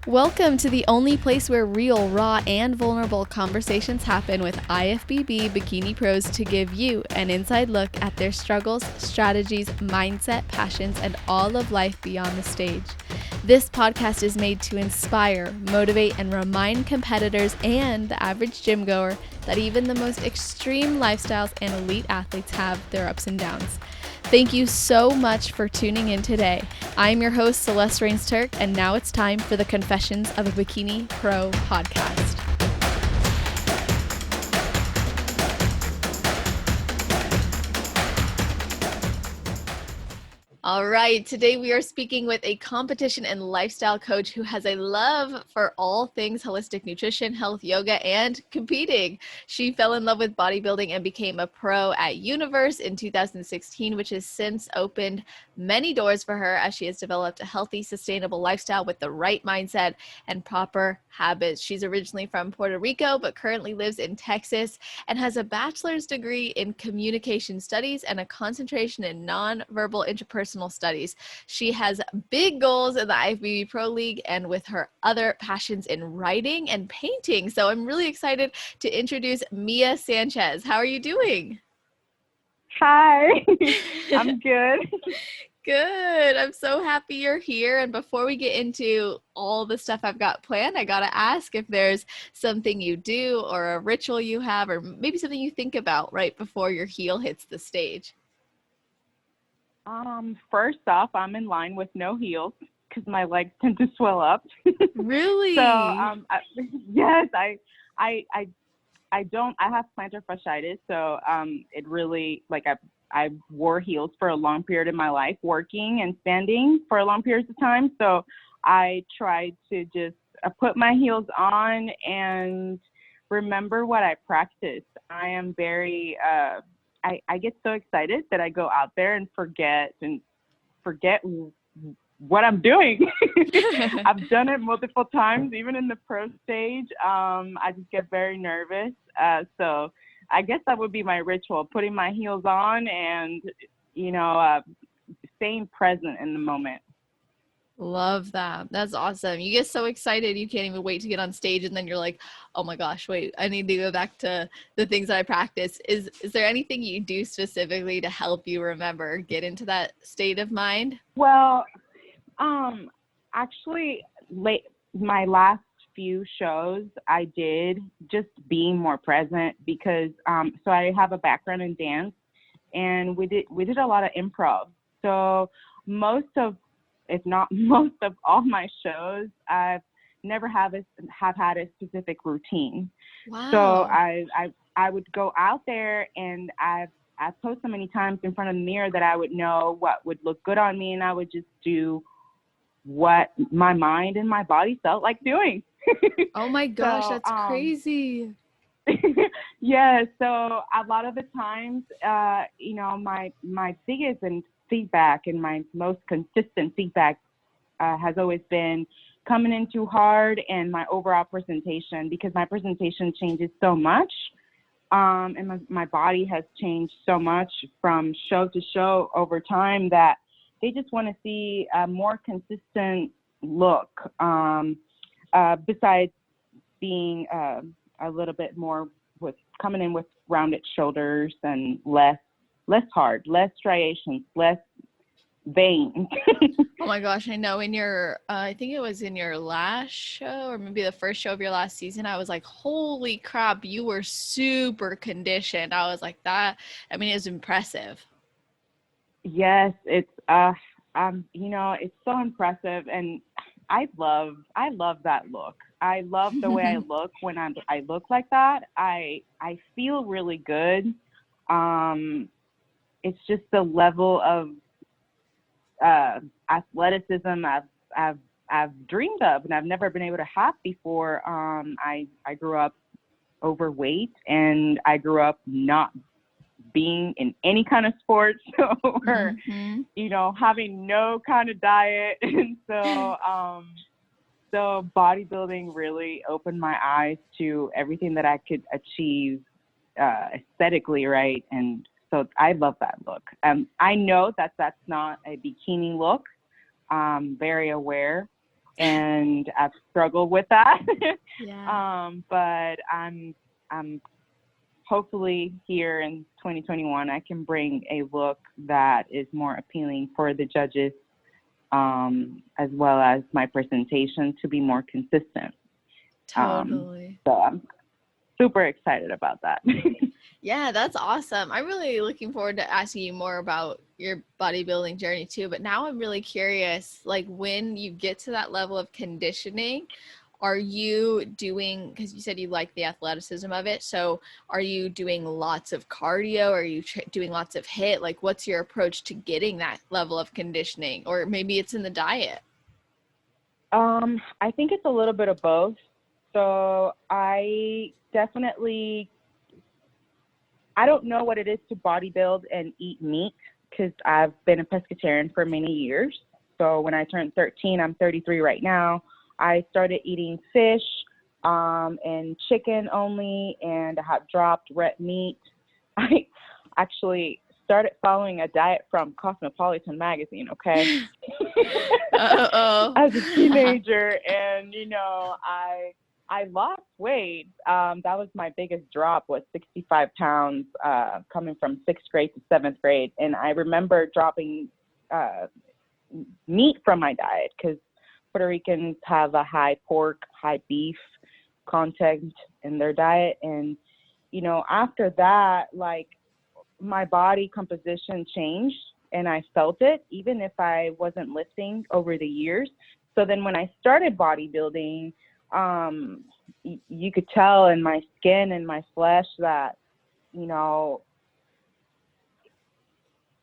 Welcome to the only place where real, raw, and vulnerable conversations happen with IFBB bikini pros to give you an inside look at their struggles, strategies, mindset, passions, and all of life beyond the stage. This podcast is made to inspire, motivate, and remind competitors and the average gym goer that even the most extreme lifestyles and elite athletes have their ups and downs. Thank you so much for tuning in today. I'm your host, Celeste Rains-Turk, and now it's time for the Confessions of a Bikini Pro podcast. All right, today we are speaking with a competition and lifestyle coach who has a love for all things holistic nutrition, health, yoga, and competing. She fell in love with bodybuilding and became a pro at Universe in 2016, which has since opened many doors for her as she has developed a healthy, sustainable lifestyle with the right mindset and proper habits. She's originally from Puerto Rico, but currently lives in Texas and has a bachelor's degree in communication studies and a concentration in nonverbal interpersonal studies. She has big goals in the IFBB Pro League and with her other passions in writing and painting. So I'm really excited to introduce Mia Sanchez. How are you doing? Hi, I'm good. Good. I'm so happy you're here. And before we get into all the stuff I've got planned, I got to ask if there's something you do or a ritual you have, or maybe something you think about right before your heel hits the stage. First off, I'm in line with no heels because my legs tend to swell up. Really? Yes, I don't. I have plantar fasciitis, so it really I wore heels for a long period of my life, working and standing for a long periods of time. So I tried to just put my heels on and remember what I practiced. I am very. I get so excited that I go out there and forget what I'm doing. I've done it multiple times, even in the pro stage. I just get very nervous. So I guess that would be my ritual, putting my heels on and, staying present in the moment. Love that. That's awesome. You get so excited you can't even wait to get on stage, and then you're like, oh my gosh, wait, I need to go back to the things that I practice. Is there anything you do specifically to help you remember, get into that state of mind? Well, actually, my last few shows I did just being more present because so I have a background in dance, and we did a lot of improv. So if not most of all my shows, I've never have had a specific routine. Wow. So I would go out there, and I've posed so many times in front of the mirror that I would know what would look good on me, and I would just do what my mind and my body felt like doing. Oh my gosh, that's crazy. Yeah, so a lot of the times, my biggest feedback and my most consistent feedback has always been coming in too hard and my overall presentation, because my presentation changes so much. And my body has changed so much from show to show over time that they just want to see a more consistent look, besides being a little bit more with coming in with rounded shoulders and less hard, less striations, less veins. Oh my gosh, I know in your, I think it was in your last show or maybe the first show of your last season, I was like, holy crap, you were super conditioned. I was like that. I mean, it was impressive. Yes, it's it's so impressive, and I love that look. I love the way I look when I look like that. I feel really good. It's just the level of athleticism I've dreamed of, and I've never been able to have before. I grew up overweight, and I grew up not being in any kind of sports or having no kind of diet. And so bodybuilding really opened my eyes to everything that I could achieve aesthetically, right? And so I love that look. I know that that's not a bikini look. Very aware. and I've struggled with that. Yeah. But I'm hopefully here in 2021, I can bring a look that is more appealing for the judges, as well as my presentation to be more consistent. Totally. So I'm super excited about that. Yeah, that's awesome. I'm really looking forward to asking you more about your bodybuilding journey too. But now I'm really curious, like when you get to that level of conditioning, are you doing, because you said you like the athleticism of it, so are you doing lots of cardio? Are you doing lots of HIIT? Like what's your approach to getting that level of conditioning? Or maybe it's in the diet. I think it's a little bit of both. So I definitely, I don't know what it is to bodybuild and eat meat because I've been a pescatarian for many years. So when I turned 13, I'm 33 right now, I started eating fish and chicken only, and I have dropped red meat. I actually started following a diet from Cosmopolitan magazine, okay? Uh-oh. As a teenager, and I lost weight. That was my biggest drop, was 65 pounds, coming from sixth grade to seventh grade. And I remember dropping uh, meat from my diet because Puerto Ricans have a high pork, high beef content in their diet. And, after that, like, my body composition changed and I felt it, even if I wasn't lifting over the years. So then when I started bodybuilding, you could tell in my skin and my flesh that, you know,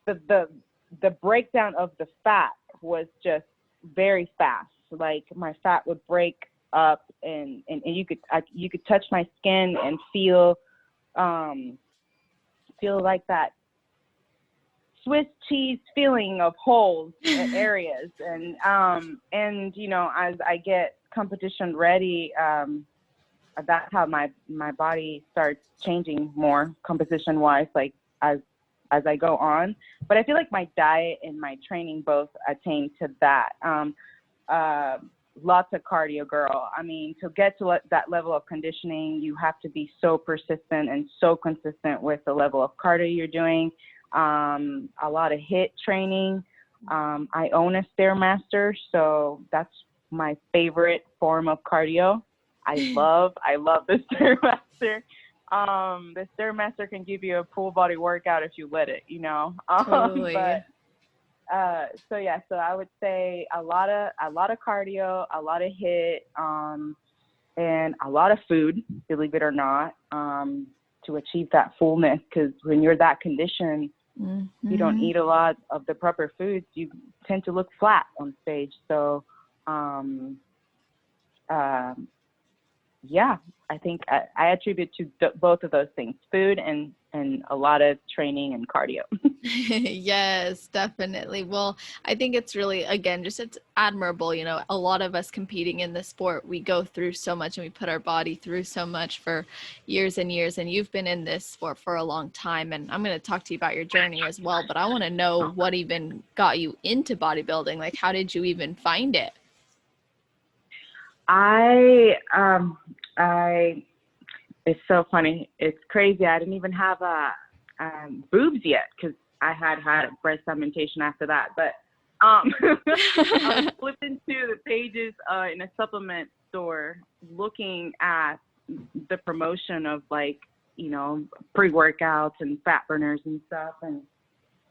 the the breakdown of the fat was just very fast. Like my fat would break up, and you could touch my skin and feel like that Swiss cheese feeling of holes areas, and as I get competition ready, that's how my body starts changing more composition wise, like as I go on. But I feel like my diet and my training both attain to that. Uh, Lots of cardio, girl. I mean, to get to that level of conditioning, you have to be so persistent and so consistent with the level of cardio you're doing. A lot of HIIT training. I own a Stairmaster, so that's my favorite form of cardio. I love the Stairmaster. The Stairmaster can give you a full body workout if you let it, Totally. but so yeah, so I would say a lot of cardio, a lot of HIIT, and a lot of food, believe it or not, to achieve that fullness. Because when you're that conditioned, you don't Mm-hmm. eat a lot of the proper foods, you tend to look flat on stage. So, um, um, yeah, I think I attribute to both of those things, food and a lot of training and cardio. Yes, definitely. Well, I think it's really, again, just it's admirable. You know, a lot of us competing in this sport, we go through so much and we put our body through so much for years and years. And you've been in this sport for a long time. And I'm going to talk to you about your journey as well. But I want to know what even got you into bodybuilding. Like, how did you even find it? I I It's so funny. It's crazy. I didn't even have boobs yet because I had breast augmentation after that. But I was flipping through the pages in a supplement store, looking at the promotion of, like, pre-workouts and fat burners and stuff. And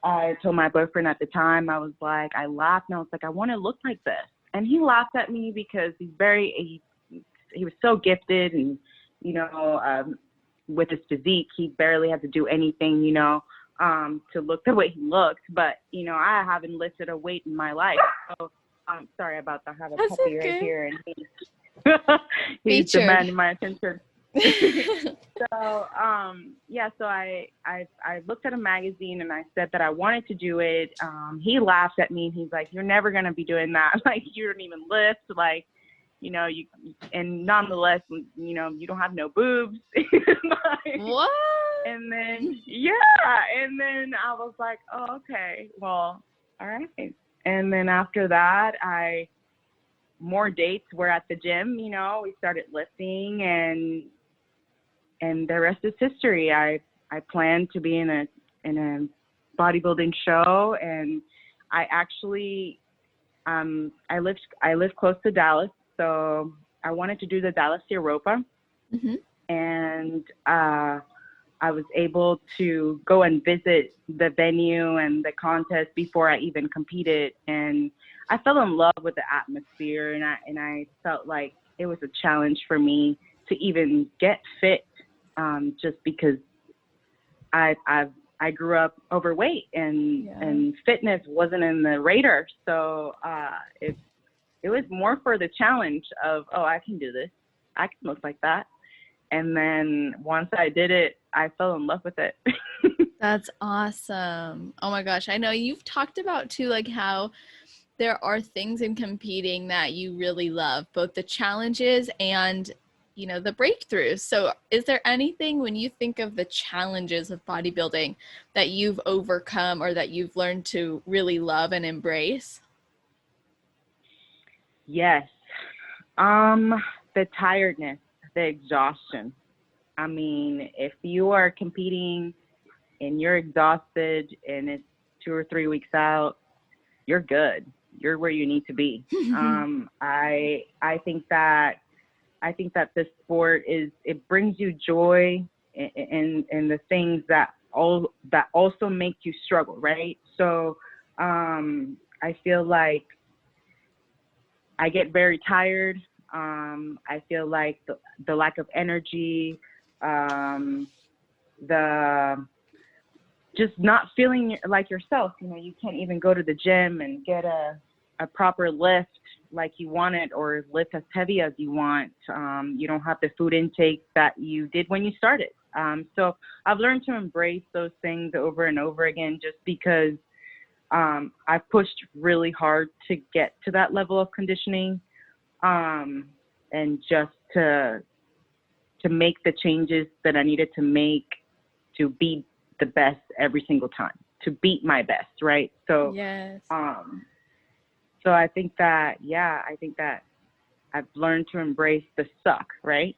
I told my boyfriend at the time, I was like, I laughed and I was like, I want to look like this. And he laughed at me because he was so gifted, and with his physique, he barely had to do anything, to look the way he looked. But I haven't lifted a weight in my life. So I'm sorry about that. I have a That's puppy right okay. here, and he's Featured. demanding my attention. So yeah, so I looked at a magazine and I said that I wanted to do it. He laughed at me and he's like, "You're never gonna be doing that. Like, you don't even lift. Like, you, and nonetheless, you don't have no boobs." Like, What? and then yeah, and then I was like, "Oh, okay, well, all right." And then after that, more dates were at the gym. We started lifting, and the rest is history. I planned to be in a bodybuilding show, and I actually I live close to Dallas, so I wanted to do the Dallas Europa, Mm-hmm. and I was able to go and visit the venue and the contest before I even competed, and I fell in love with the atmosphere, and I felt like it was a challenge for me to even get fit, just because I grew up overweight, and fitness wasn't in the radar, so it was more for the challenge of, oh, I can do this, I can look like that. And then once I did it, I fell in love with it. That's awesome. Oh my gosh. I know you've talked about too, like how there are things in competing that you really love, both the challenges and, the breakthroughs. So is there anything when you think of the challenges of bodybuilding that you've overcome or that you've learned to really love and embrace? Yes. The tiredness, the exhaustion. I mean, if you are competing and you're exhausted and it's 2 or 3 weeks out, you're good. You're where you need to be. I think that this sport it brings you joy in the things that also make you struggle, right? So I feel like I get very tired. I feel like the lack of energy, the just not feeling like yourself. You can't even go to the gym and get a proper lift like you want it, or lift as heavy as you want. You don't have the food intake that you did when you started. So I've learned to embrace those things over and over again, just because I've pushed really hard to get to that level of conditioning, and just to make the changes that I needed to make to be the best every single time, to beat my best, right? So, Yes. so I think that I've learned to embrace the suck, right?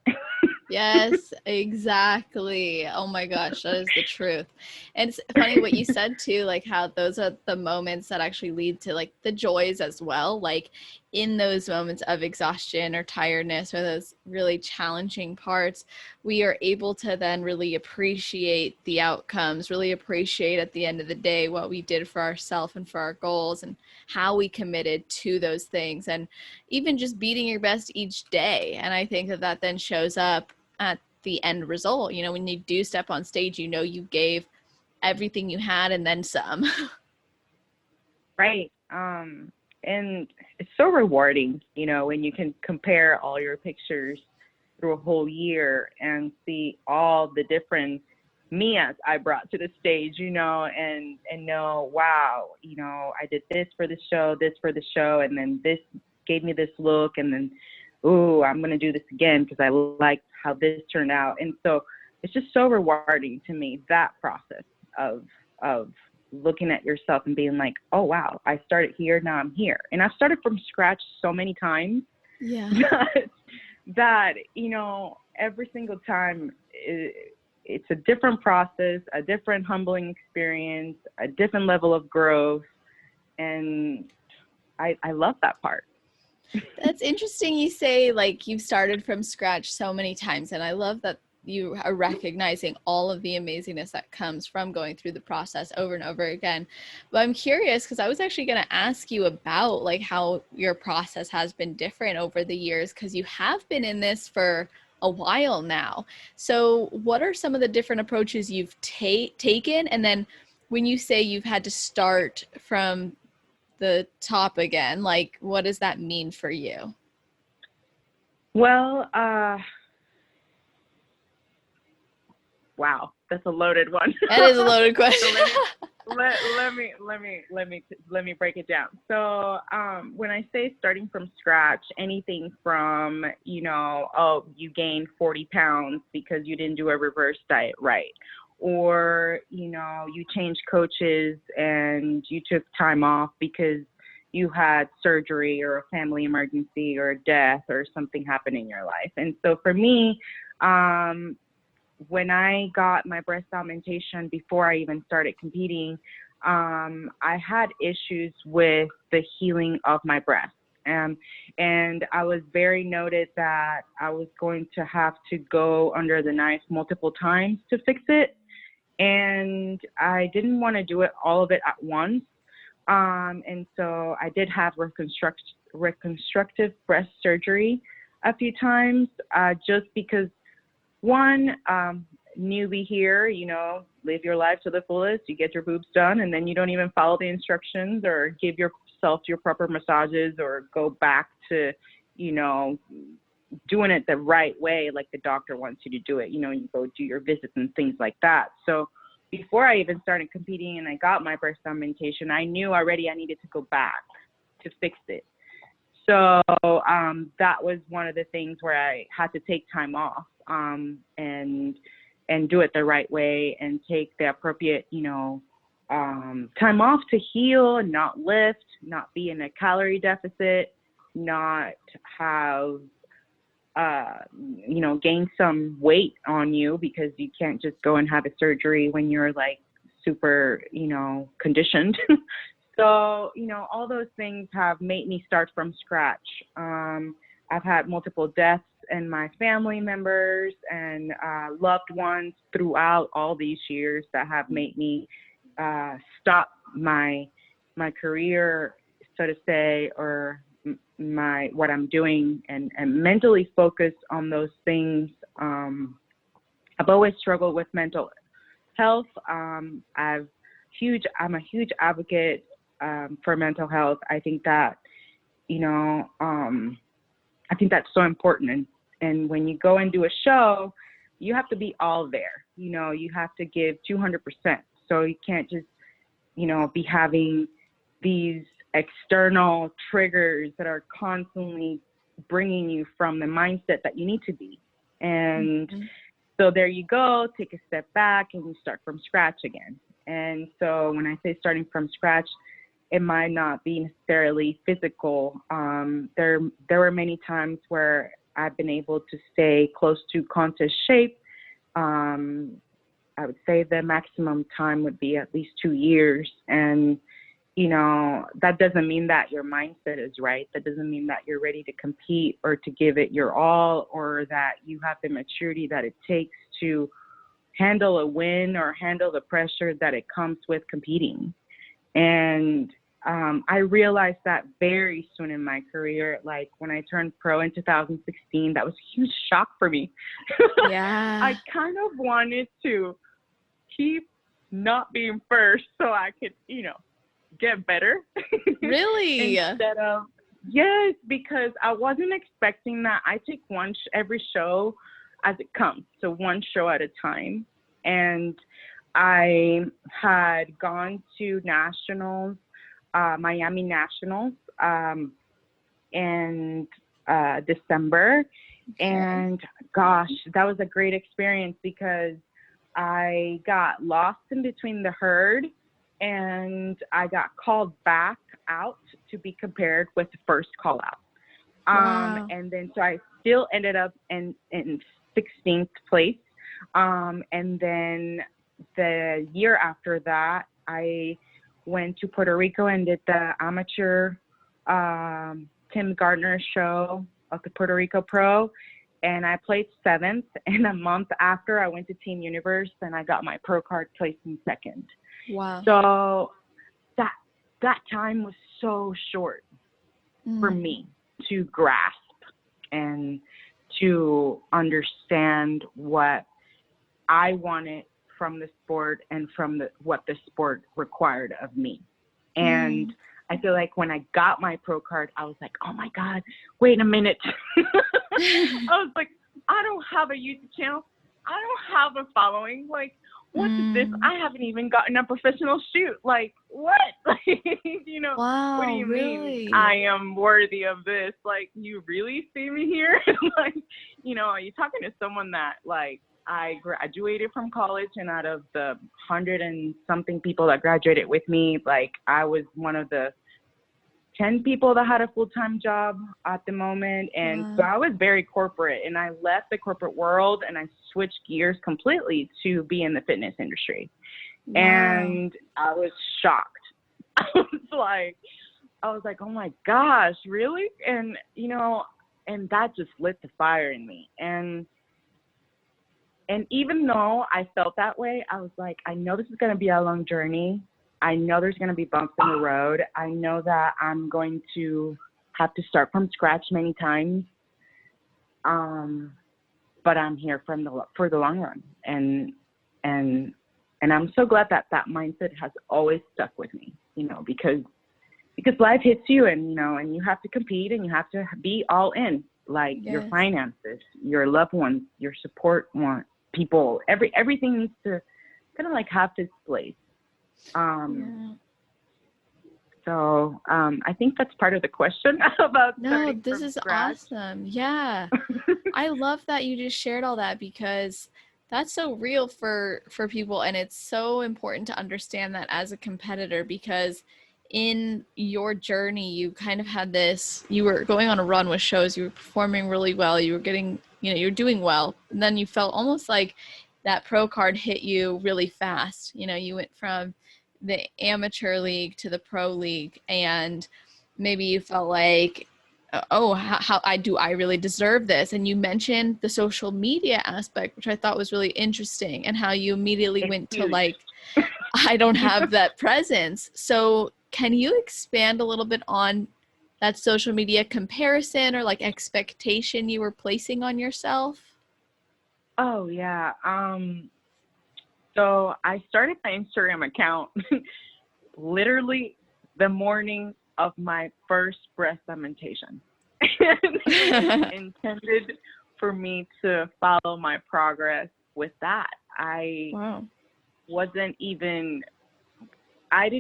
Yes, exactly. Oh my gosh, that is the truth. And it's funny what you said too, like how those are the moments that actually lead to like the joys as well. Like in those moments of exhaustion or tiredness or those really challenging parts, we are able to then really appreciate the outcomes, really appreciate at the end of the day what we did for ourselves and for our goals and how we committed to those things. And even just beating your best each day. And I think that then shows up at the end result. When you do step on stage, you gave everything you had and then some. Right. And it's so rewarding, when you can compare all your pictures through a whole year and see all the different Mias I brought to the stage, and know, wow, I did this for the show, and then this gave me this look, and then, ooh, I'm going to do this again because I liked how this turned out. And so it's just so rewarding to me, that process of looking at yourself and being like, oh, wow, I started here, now I'm here. And I've started from scratch so many times Yeah. that every single time it's a different process, a different humbling experience, a different level of growth. And I love that part. That's interesting you say like you've started from scratch so many times, and I love that you are recognizing all of the amazingness that comes from going through the process over and over again. But I'm curious because I was actually going to ask you about like how your process has been different over the years, because you have been in this for a while now. So what are some of the different approaches you've taken? And then when you say you've had to start from the top again, like what does that mean for you? Well, wow, that's a loaded one. That is a loaded question. So let me break it down. So when I say starting from scratch, anything from oh, you gained 40 pounds because you didn't do a reverse diet right, or you changed coaches and you took time off because you had surgery or a family emergency or a death or something happened in your life. And so for me, when I got my breast augmentation before I even started competing, I had issues with the healing of my breast. And I was very noted that I was going to have to go under the knife multiple times to fix it. And I didn't want to do it all of it at once. And so I did have reconstructive breast surgery a few times, just because one, newbie here, live your life to the fullest. You get your boobs done, and then you don't even follow the instructions or give yourself your proper massages or go back to, doing it the right way, like the doctor wants you to do it. You go do your visits and things like that. So before I even started competing and I got my breast augmentation, I knew already I needed to go back to fix it. So that was one of the things where I had to take time off, and do it the right way and take the appropriate, time off to heal and not lift, not be in a calorie deficit, not have, gain some weight on you, because you can't just go and have a surgery when you're like super, conditioned. So, all those things have made me start from scratch. I've had multiple deaths in my family members and loved ones throughout all these years that have made me stop my career, so to say, or what I'm doing, and mentally focus on those things. I've always struggled with mental health. I'm a huge advocate for mental health. I think that, I think that's so important. And when you go and do a show, you have to be all there. You have to give 200%. So you can't just, be having these external triggers that are constantly bringing you from the mindset that you need to be. And so there you go, take a step back and you start from scratch again. And so when I say starting from scratch, it might not be necessarily physical. There were many times where I've been able to stay close to contest shape. I would say the maximum time would be at least 2 years. And, that doesn't mean that your mindset is right. That doesn't mean that you're ready to compete or to give it your all, or that you have the maturity that it takes to handle a win or handle the pressure that it comes with competing. And I realized that very soon in my career. Like when I turned pro in 2016, that was a huge shock for me. Yeah. I kind of wanted to keep not being first so I could, get better. Really? Instead of, yes, because I wasn't expecting that. I take every show as it comes, so one show at a time. And I had gone to nationals, Miami Nationals, in December. And gosh, that was a great experience because I got lost in between the herd and I got called back out to be compared with the first call out. Wow. And then so I still ended up in 16th place. And then the year after that, I went to Puerto Rico and did the amateur Tim Gardner show of the Puerto Rico Pro, and I played 7th. And a month after, I went to Team Universe and I got my pro card, placed in 2nd. Wow. So that time was so short for me to grasp and to understand what I wanted from the sport and from what the sport required of me. And I feel like when I got my pro card, I was like, oh my God, wait a minute. I was like, I don't have a YouTube channel. I don't have a following. Like, what is this? I haven't even gotten a professional shoot. Like, what? Like, Wow, what do you really? mean I am worthy of this? Like, you really see me here? Like, are you talking to someone that, like, I graduated from college, and out of the 100 and something people that graduated with me, like, I was one of the 10 people that had a full-time job at the moment. And so I was very corporate, and I left the corporate world and I switched gears completely to be in the fitness industry. Wow. And I was shocked. I was like, oh my gosh, really? And, you know, and that just lit the fire in me. And even though I felt that way, I was like, I know this is going to be a long journey. I know there's going to be bumps in the road. I know that I'm going to have to start from scratch many times. But I'm here for the long run. And I'm so glad that mindset has always stuck with me, you know, because life hits you, and, you know, and you have to compete, and you have to be all in, like your finances, your loved ones, your support people, everything needs to kind of like have this place. So I think that's part of the question about starting this from is scratch. awesome. Yeah. I love that you just shared all that, because that's so real for people, and it's so important to understand that as a competitor, because in your journey you kind of had this, you were going on a run with shows, you were performing really well, you were getting, you know, you're doing well, and then you felt almost like that pro card hit you really fast. You know, you went from the amateur league to the pro league, and maybe you felt like, oh, how I really deserve this? And you mentioned the social media aspect, which I thought was really interesting, and how you immediately went to like, I don't have that presence. So can you expand a little bit on that social media comparison or like expectation you were placing on yourself? Oh yeah. So I started my Instagram account literally the morning of my first breast augmentation. It was intended for me to follow my progress with that. I didn't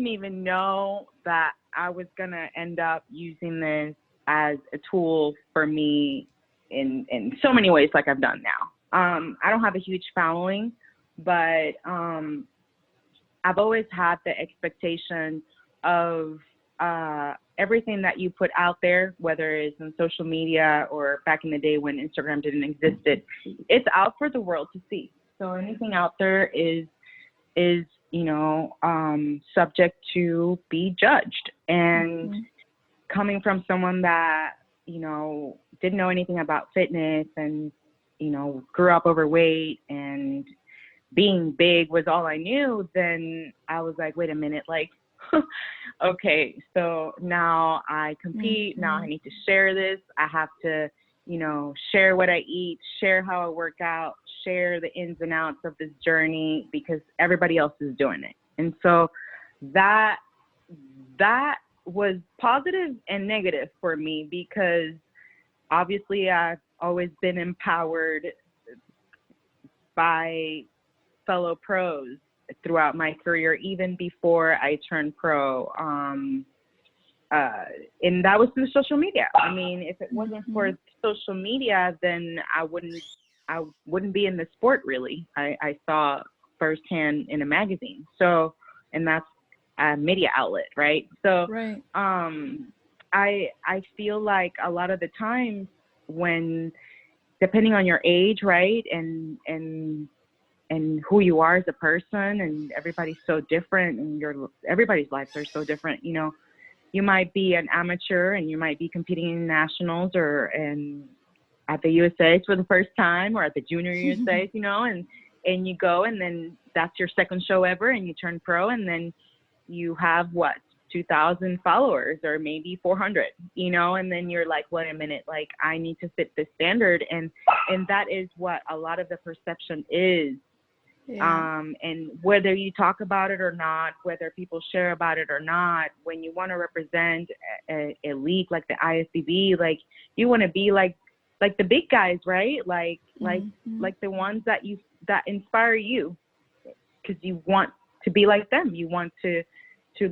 even know that I was going to end up using this as a tool for me in so many ways, like I've done now. I don't have a huge following, but I've always had the expectation of everything that you put out there, whether it's on social media or back in the day when Instagram didn't exist, it's out for the world to see. So anything out there is you know, subject to be judged. And coming from someone that, you know, didn't know anything about fitness, and, you know, grew up overweight, and being big was all I knew, then I was like, wait a minute, like, okay, so now I compete, now I need to share this. I have to, you know, share what I eat, share how I work out, share the ins and outs of this journey, because everybody else is doing it. And so that was positive and negative for me, because obviously I've always been empowered by fellow pros throughout my career, even before I turned pro. And that was through social media. I mean, if it wasn't for social media, then I wouldn't be in the sport, really. I saw firsthand in a magazine. So, and that's a media outlet, right? So, I feel like a lot of the times when, depending on your age, right, and who you are as a person, and everybody's so different, and everybody's lives are so different, you know. You might be an amateur and you might be competing in nationals or at the USA's for the first time, or at the junior USA's, you know, and you go, and then that's your second show ever, and you turn pro, and then you have 2,000 followers, or maybe 400, you know, and then you're like, wait a minute, like, I need to fit this standard. And that is what a lot of the perception is. And whether you talk about it or not, whether people share about it or not, when you want to represent a league like the ISBB, like, you want to be like the big guys, right? Like the ones that inspire you, because you want to be like them. You want to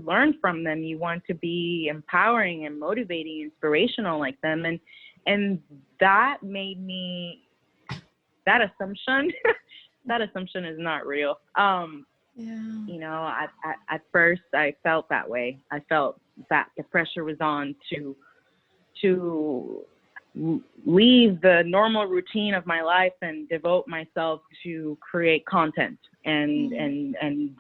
learn from them. You want to be empowering and motivating, inspirational like them. And that made me, that assumption is not real. You know, at first I felt that way. I felt that the pressure was on to leave the normal routine of my life and devote myself to create content and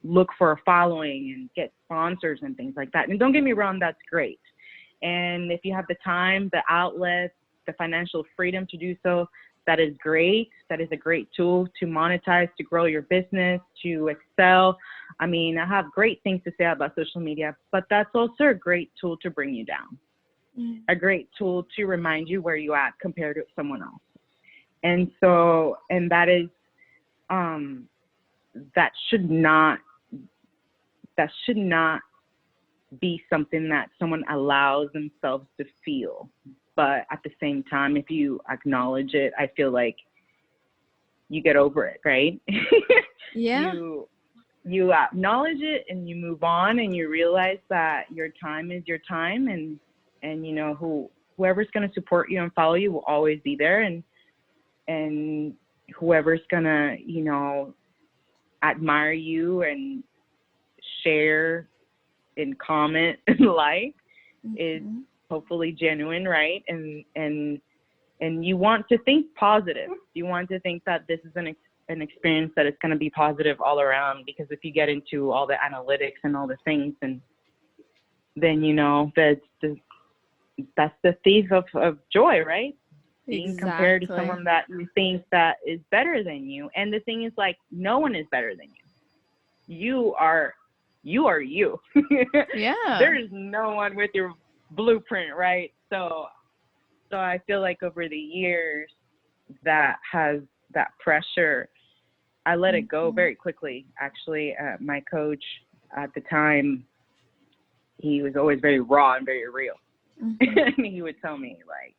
look for a following and get sponsors and things like that. And don't get me wrong, that's great. And if you have the time, the outlet, the financial freedom to do so, that is great. That is a great tool to monetize, to grow your business, to excel. I mean, I have great things to say about social media, but that's also a great tool to bring you down. A great tool to remind you where you at compared to someone else. And so, and that is, that should not be something that someone allows themselves to feel. But at the same time, if you acknowledge it, I feel like you get over it, right? Yeah. You acknowledge it and you move on, and you realize that your time is your time, and you know, whoever's going to support you and follow you will always be there, and whoever's going to, you know, admire you and share and comment and like is hopefully genuine, right? And you want to think positive. You want to think that this is an experience that is going to be positive all around, because if you get into all the analytics and all the things, and then, you know, that's the thief of joy, right? Being compared to someone that you think that is better than you. And the thing is, like, no one is better than you. You are you. Yeah. There is no one with your blueprint, right? So I feel like over the years, that pressure, I let it go very quickly. Actually, my coach at the time, he was always very raw and very real. And he would tell me, like,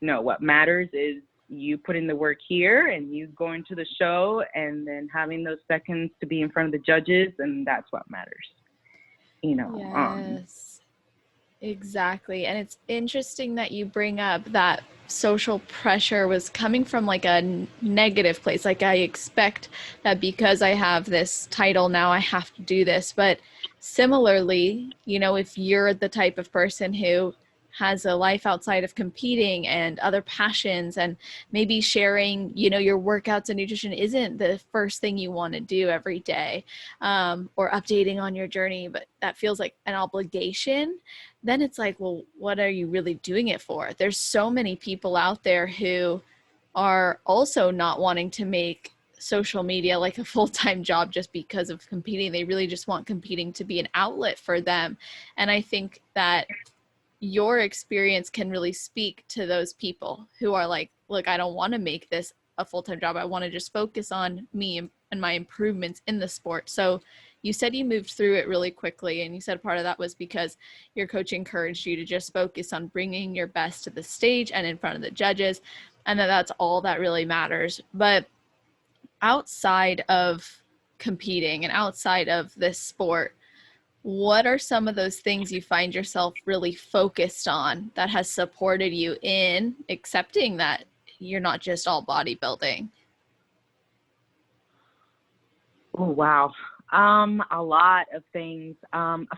no, what matters is you put in the work here and you going to the show and then having those seconds to be in front of the judges, and that's what matters. You know. Yes. Exactly. And it's interesting that you bring up that social pressure was coming from like a negative place. Like, I expect that because I have this title now, I have to do this. But similarly, you know, if you're the type of person who has a life outside of competing and other passions, and maybe sharing, you know, your workouts and nutrition isn't the first thing you want to do every day, or updating on your journey, but that feels like an obligation, then it's like, well, what are you really doing it for? There's so many people out there who are also not wanting to make social media like a full-time job just because of competing. They really just want competing to be an outlet for them. And I think that your experience can really speak to those people who are like, look, I don't want to make this a full-time job. I want to just focus on me and my improvements in the sport. So you said you moved through it really quickly, and you said part of that was because your coach encouraged you to just focus on bringing your best to the stage and in front of the judges, and that's all that really matters. But outside of competing and outside of this sport, what are some of those things you find yourself really focused on that has supported you in accepting that you're not just all bodybuilding? Oh, wow. A lot of things.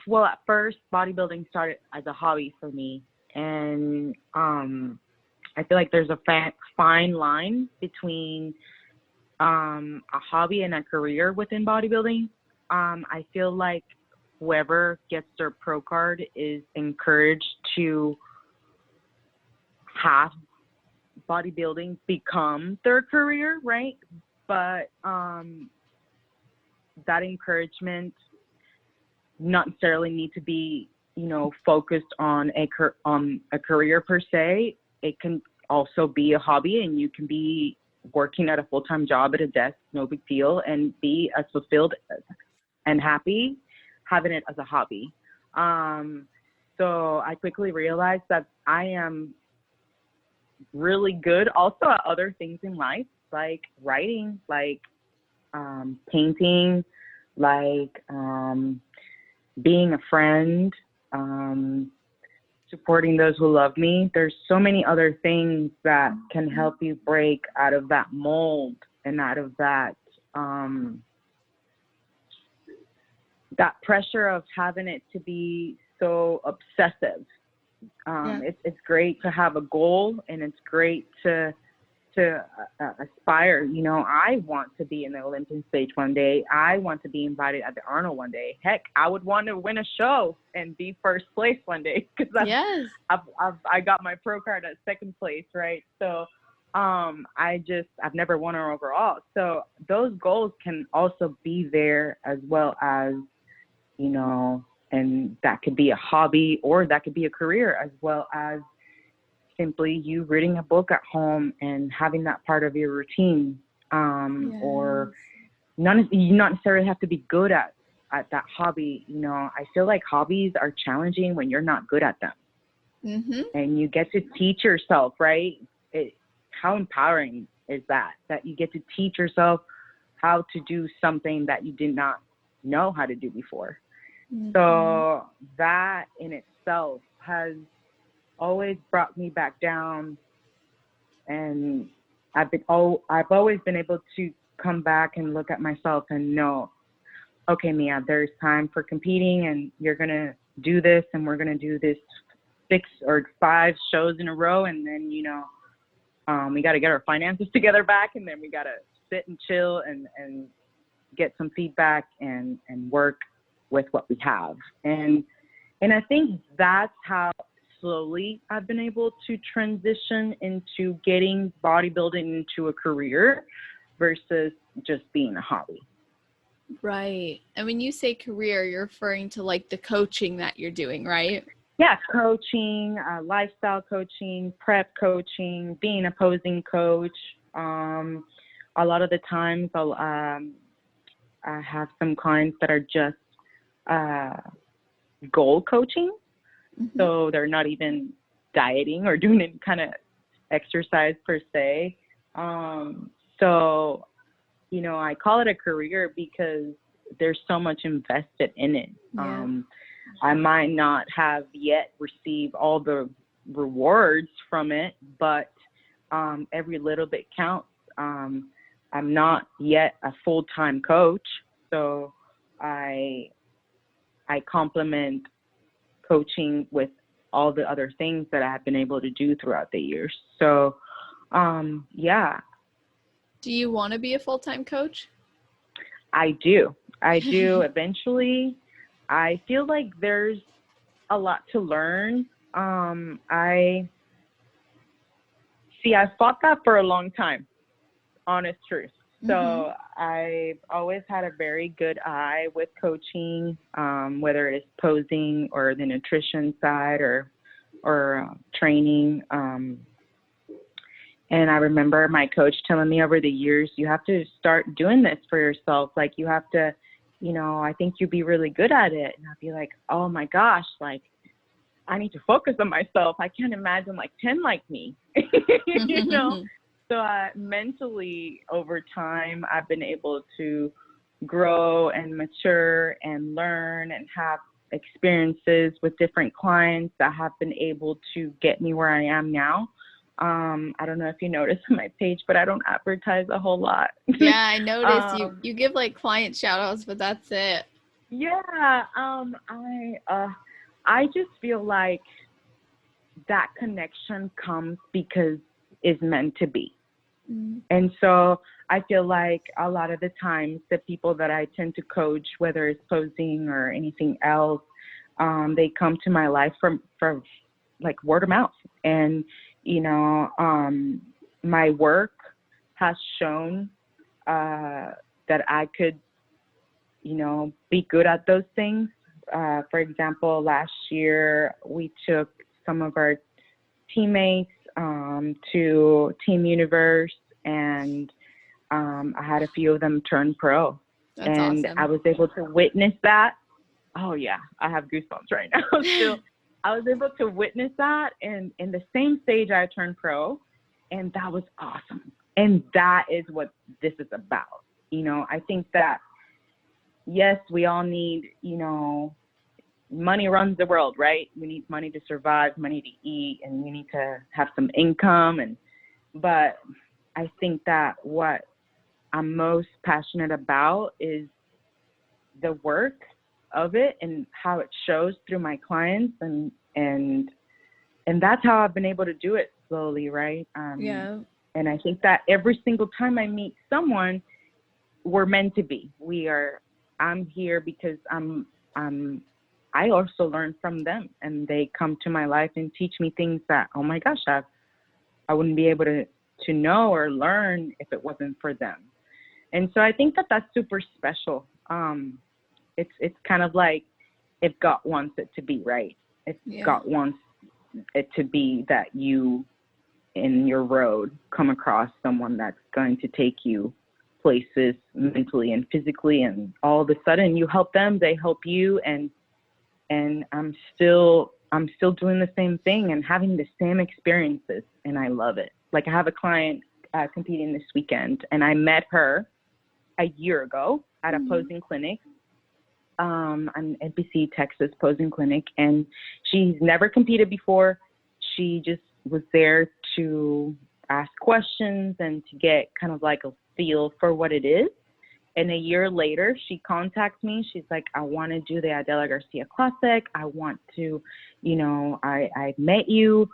Well, at first, bodybuilding started as a hobby for me. And I feel like there's a fine line between a hobby and a career within bodybuilding. I feel like whoever gets their pro card is encouraged to have bodybuilding become their career, right? But that encouragement not necessarily need to be, you know, focused on a career per se. It can also be a hobby, and you can be working at a full-time job at a desk, no big deal, and be as fulfilled and happy having it as a hobby. So I quickly realized that I am really good also at other things in life, like writing, like painting, like being a friend, supporting those who love me. There's so many other things that can help you break out of that mold and out of that that pressure of having it to be so obsessive. It's great to have a goal, and it's great to aspire. You know, I want to be in the Olympic stage one day. I want to be invited at the Arnold one day. Heck, I would want to win a show and be first place one day, because Yes. I got my pro card at second place, right? So I've never won an overall. So those goals can also be there, as well as, you know, and that could be a hobby, or that could be a career, as well as simply you reading a book at home and having that part of your routine. Or you not necessarily have to be good at that hobby. You know, I feel like hobbies are challenging when you're not good at them. Mm-hmm. And you get to teach yourself, right? How empowering is that you get to teach yourself how to do something that you did not know how to do before. Mm-hmm. So that in itself has always brought me back down, and I've always been able to come back and look at myself and know, okay, Mia, there's time for competing, and you're gonna do this, and we're gonna do this 6 or 5 shows in a row, and then, you know, we got to get our finances together back, and then we got to sit and chill and get some feedback and work with what we have. And I think that's how slowly I've been able to transition into getting bodybuilding into a career versus just being a hobby. Right. And when you say career, you're referring to like the coaching that you're doing, right? Yeah, coaching, lifestyle coaching, prep coaching, being a posing coach. A lot of the times I have some clients that are just goal coaching. Mm-hmm. So they're not even dieting or doing any kind of exercise per se. So, you know, I call it a career because there's so much invested in it. Yeah. I might not have yet received all the rewards from it, but every little bit counts. I'm not yet a full-time coach, so I complement coaching with all the other things that I have been able to do throughout the years. So, yeah. Do you want to be a full-time coach? I do. Eventually. I feel like there's a lot to learn. I fought that for a long time, honest truth. So Mm-hmm. I've always had a very good eye with coaching, whether it is posing or the nutrition side or training. And I remember my coach telling me over the years, you have to start doing this for yourself. Like, you have to, you know, I think you'd be really good at it. And I'd be like, oh my gosh, like, I need to focus on myself. I can't imagine like 10 like me, you know? So mentally, over time, I've been able to grow and mature and learn and have experiences with different clients that have been able to get me where I am now. I don't know if you noticed on my page, but I don't advertise a whole lot. Yeah, I noticed you give like client shout outs, but that's it. Yeah. I just feel like that connection comes because it's meant to be. Mm-hmm. And so I feel like a lot of the times the people that I tend to coach, whether it's posing or anything else, they come to my life from like word of mouth. And, you know, my work has shown that I could, you know, be good at those things. For example, last year we took some of our teammates to Team Universe, and I had a few of them turn pro. That's and awesome. I was able to witness that. Oh yeah, I have goosebumps right now. Still, I was able to witness that, and in the same stage I turned pro, and that was awesome. And that is what this is about. You know, I think that, yes, we all need, you know, money runs the world, right? We need money to survive, money to eat, and we need to have some income. But I think that what I'm most passionate about is the work of it and how it shows through my clients, and that's how I've been able to do it slowly, right? Yeah. And I think that every single time I meet someone, we're meant to be. I'm here because I also learn from them, and they come to my life and teach me things that, oh my gosh, I wouldn't be able to know or learn if it wasn't for them. And so I think that that's super special. It's kind of like if God wants it to be, right? If God wants it to be that you in your road come across someone that's going to take you places mentally and physically, and all of a sudden you help them, they help you, and I'm still doing the same thing and having the same experiences, and I love it. Like I have a client competing this weekend, and I met her a year ago at a posing clinic, an NPC Texas posing clinic, and she's never competed before. She just was there to ask questions and to get kind of like a feel for what it is. And a year later, she contacts me. She's like, I want to do the Adela Garcia Classic. I want to, I met you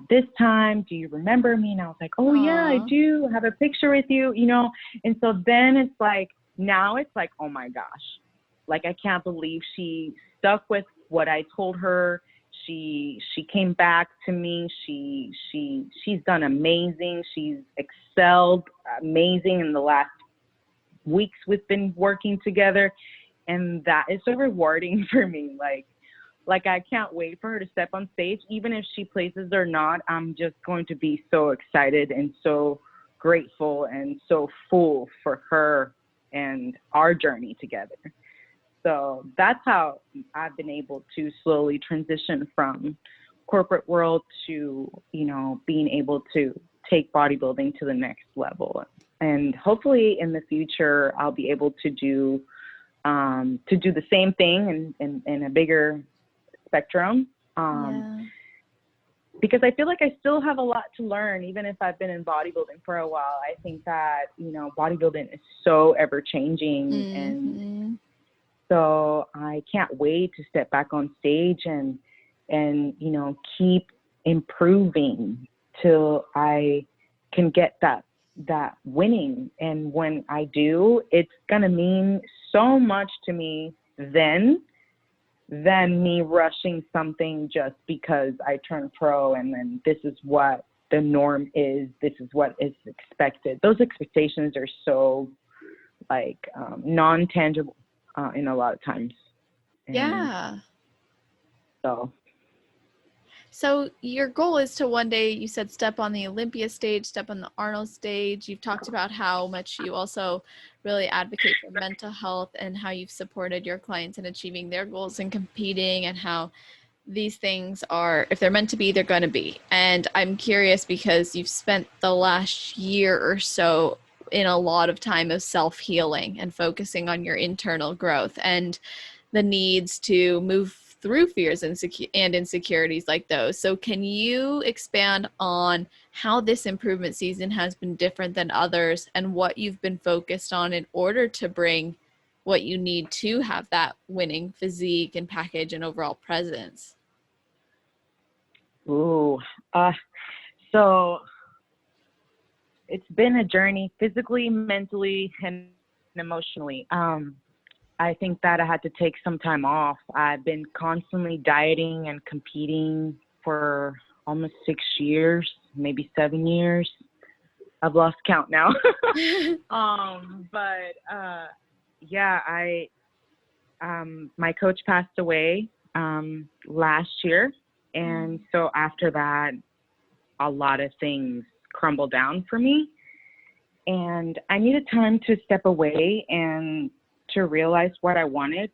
this time. Do you remember me? And I was like, oh, yeah, I do. I have a picture with you, And so then it's like, now it's like, oh, my gosh. Like, I can't believe she stuck with what I told her. She came back to me. She's done amazing. She's excelled amazing in the last weeks we've been working together, and that is so rewarding for me. Like I can't wait for her to step on stage. Even if she places or not, I'm just going to be so excited and so grateful and so full for her and our journey together. So that's how I've been able to slowly transition from corporate world to, being able to take bodybuilding to the next level. And hopefully in the future, I'll be able to do the same thing in a bigger spectrum. Because I feel like I still have a lot to learn, even if I've been in bodybuilding for a while. I think that, bodybuilding is so ever changing. And so I can't wait to step back on stage and keep improving till I can get that winning. And when I do, it's going to mean so much to me then than me rushing something just because I turned pro and then this is what the norm is. This is what is expected. Those expectations are so non-tangible in a lot of times. And So your goal is to one day, you said, step on the Olympia stage, step on the Arnold stage. You've talked about how much you also really advocate for mental health and how you've supported your clients in achieving their goals and competing, and how these things are, if they're meant to be, they're going to be. And I'm curious because you've spent the last year or so in a lot of time of self-healing and focusing on your internal growth and the needs to move through fears and insecurities like those. So can you expand on how this improvement season has been different than others and what you've been focused on in order to bring what you need to have that winning physique and package and overall presence? So it's been a journey physically, mentally, and emotionally. I think that I had to take some time off. I've been constantly dieting and competing for almost 6 years, maybe 7 years. I've lost count now. My coach passed away last year. And so after that, a lot of things crumbled down for me. And I needed time to step away and to realize what I wanted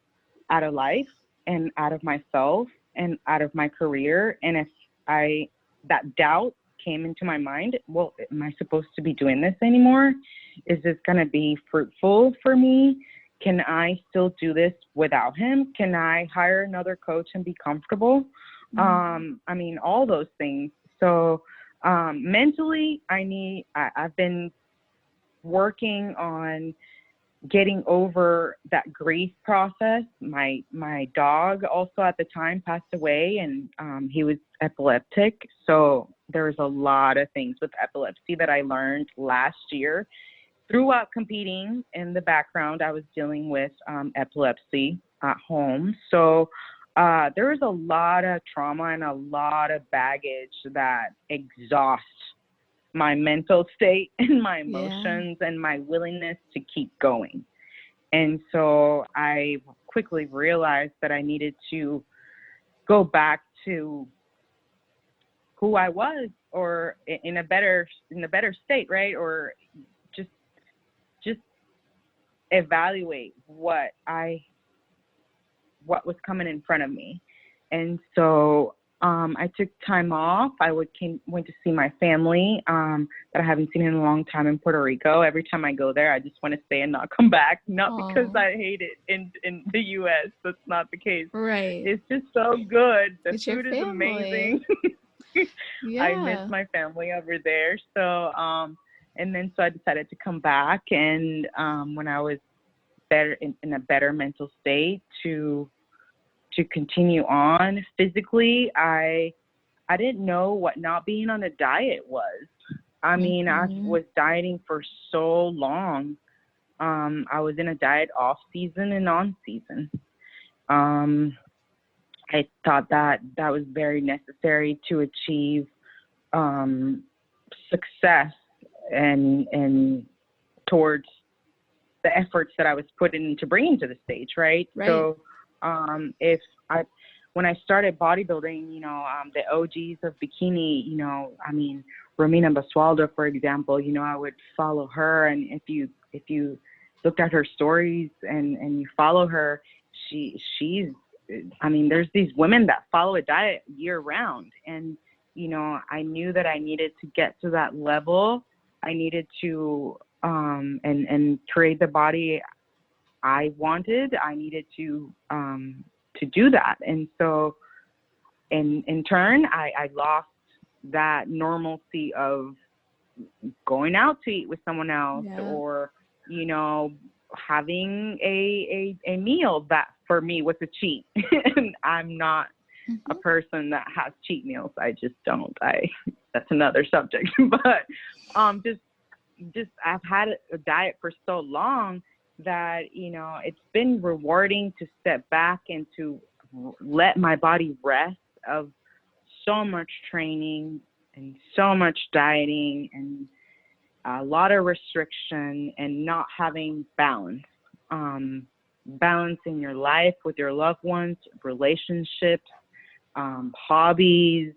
out of life and out of myself and out of my career. And if that doubt came into my mind, well, am I supposed to be doing this anymore? Is this going to be fruitful for me? Can I still do this without him? Can I hire another coach and be comfortable? All those things. So mentally, I've been working on getting over that grief process. My dog also at the time passed away, and he was epileptic. So there was a lot of things with epilepsy that I learned last year. Throughout competing in the background, I was dealing with epilepsy at home. So there was a lot of trauma and a lot of baggage that exhausts my mental state and my emotions and my willingness to keep going. And so I quickly realized that I needed to go back to who I was, or in a better state, right? Or just evaluate what was coming in front of me. And so I took time off. I went to see my family that I haven't seen in a long time in Puerto Rico. Every time I go there, I just want to stay and not come back. Not because I hate it in the U.S. That's not the case. Right. It's just so good. The It's food is amazing. Yeah. I miss my family over there. So and then so I decided to come back, and when I was better in a better mental state to continue on physically, I didn't know what not being on a diet was. I mean, I was dieting for so long. I was in a diet off season and on season. I thought that was very necessary to achieve success and towards the efforts that I was putting into bringing to the stage, right? So when I started bodybuilding, you know, the OGs of bikini, you know, I mean, Romina Basualdo, for example, you know, I would follow her, and if you looked at her stories and you follow her, she's I mean, there's these women that follow a diet year round, and you know, I knew that I needed to get to that level. I needed to and create the body I wanted. I needed to do that. And so in turn, I lost that normalcy of going out to eat with someone else, or, you know, having a meal that for me was a cheat. And I'm not a person that has cheat meals. I just don't. That's another subject. But just I've had a diet for so long that, you know, it's been rewarding to step back and to let my body rest of so much training and so much dieting and a lot of restriction and not having balance. Balance in your life with your loved ones, relationships, hobbies,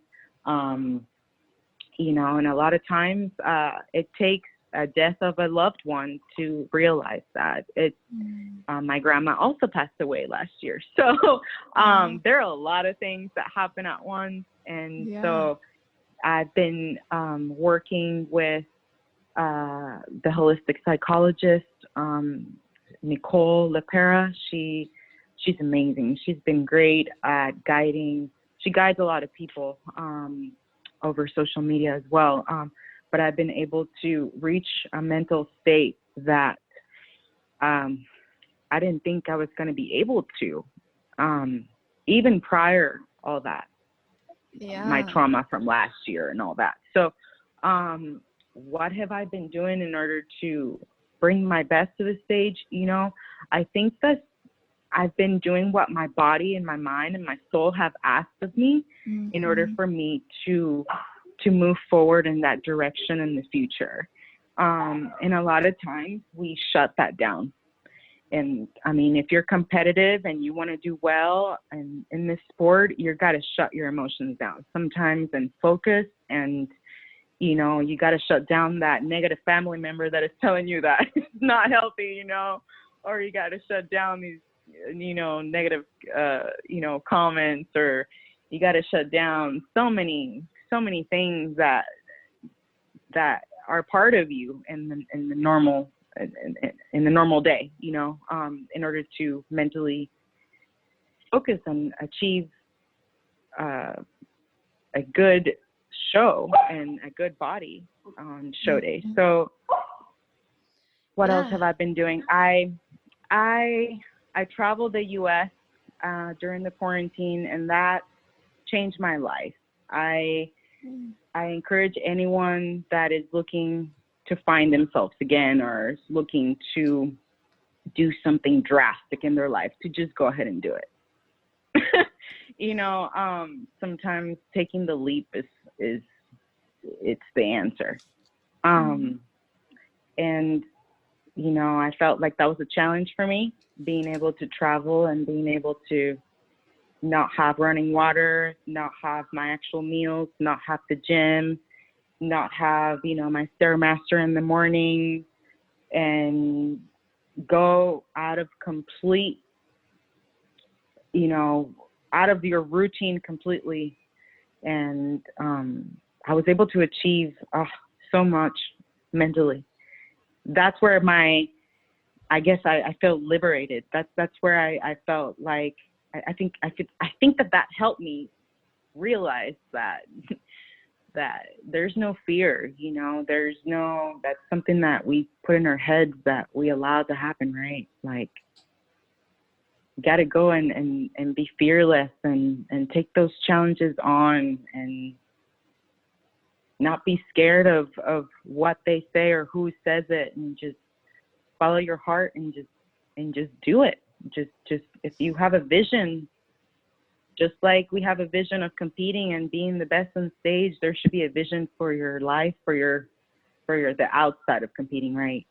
you know, and a lot of times it takes a death of a loved one to realize that. My grandma also passed away last year. So there are a lot of things that happen at once. And so I've been working with the holistic psychologist, Nicole LaPera. She's amazing. She's been great at guiding. She guides a lot of people over social media as well. But I've been able to reach a mental state that I didn't think I was going to be able to, even prior all that, my trauma from last year and all that. So what have I been doing in order to bring my best to the stage? You know, I think that I've been doing what my body and my mind and my soul have asked of me in order for me to move forward in that direction in the future. And a lot of times we shut that down. And I mean, if you're competitive and you want to do well and in this sport, you got to shut your emotions down sometimes and focus. And, you know, you got to shut down that negative family member that is telling you that it's not healthy, you know, or you got to shut down these, you know, negative, you know, comments, or you got to shut down so many things that are part of you in the normal day, you know, in order to mentally focus and achieve a good show and a good body on show day. So What else Yeah. have I been doing? I traveled the U.S. During the quarantine, and that changed my life. I Mm. I encourage anyone that is looking to find themselves again or is looking to do something drastic in their life to just go ahead and do it. Sometimes taking the leap is it's the answer. Mm. Um, and I felt like that was a challenge for me, being able to travel and being able to not have running water, not have my actual meals, not have the gym, not have, my Stairmaster in the morning, and go out of complete, out of your routine completely. And I was able to achieve so much mentally. That's where I guess I felt liberated. That's where I felt like I think that helped me realize that that there's no fear, that's something that we put in our heads that we allow to happen, right? Like, you got to go and be fearless and take those challenges on and not be scared of what they say or who says it, and just follow your heart and just do it. Just if you have a vision, just like we have a vision of competing and being the best on stage, there should be a vision for your life, for the outside of competing, right?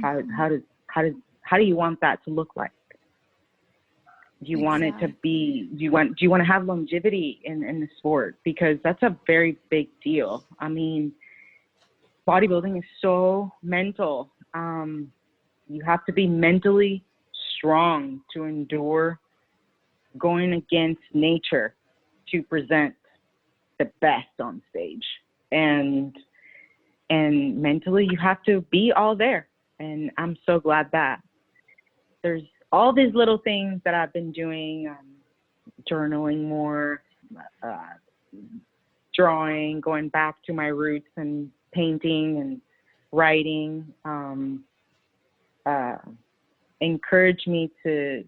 How Mhm. how do you want that to look like? Do you want it to Exactly. be? Do you want to have longevity in the sport? Because that's a very big deal. I mean, bodybuilding is so mental. You have to be mentally strong to endure going against nature to present the best on stage. And mentally you have to be all there. And I'm so glad that there's all these little things that I've been doing, journaling more, uh, drawing, going back to my roots and painting and writing, uh, encourage me to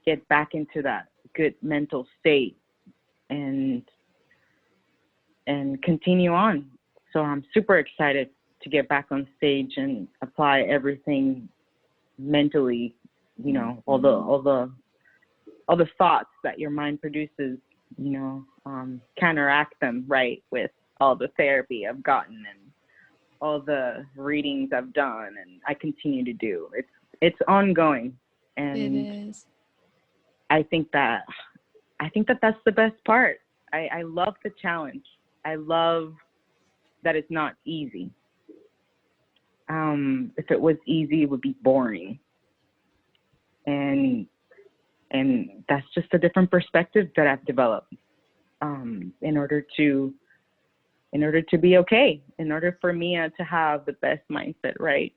get back into that good mental state and continue on. So I'm super excited to get back on stage and apply everything mentally, all the Mhm. thoughts that your mind produces, counteract them, right, with all the therapy I've gotten and all the readings I've done and I continue to do. It's ongoing, It and is. I think that that's the best part. I love the challenge. I love that it's not easy. If it was easy, it would be boring. And that's just a different perspective that I've developed, in order to be okay, in order for me to have the best mindset, right?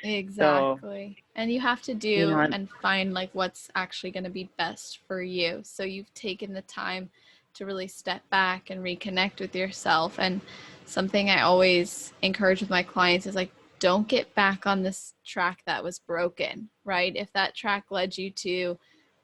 So, Exactly. And you have to you do know, and find like what's actually going to be best for you. So you've taken the time to really step back and reconnect with yourself. And something I always encourage with my clients is like, don't get back on this track that was broken, right? If that track led you to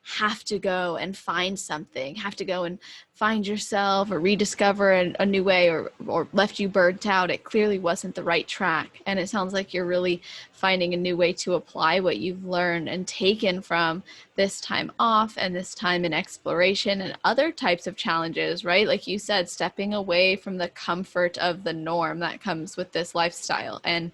have to go and find something, have to go and find yourself or rediscover a new way, or left you burnt out, it clearly wasn't the right track. And it sounds like you're really finding a new way to apply what you've learned and taken from this time off and this time in exploration and other types of challenges, right? Like you said, stepping away from the comfort of the norm that comes with this lifestyle. And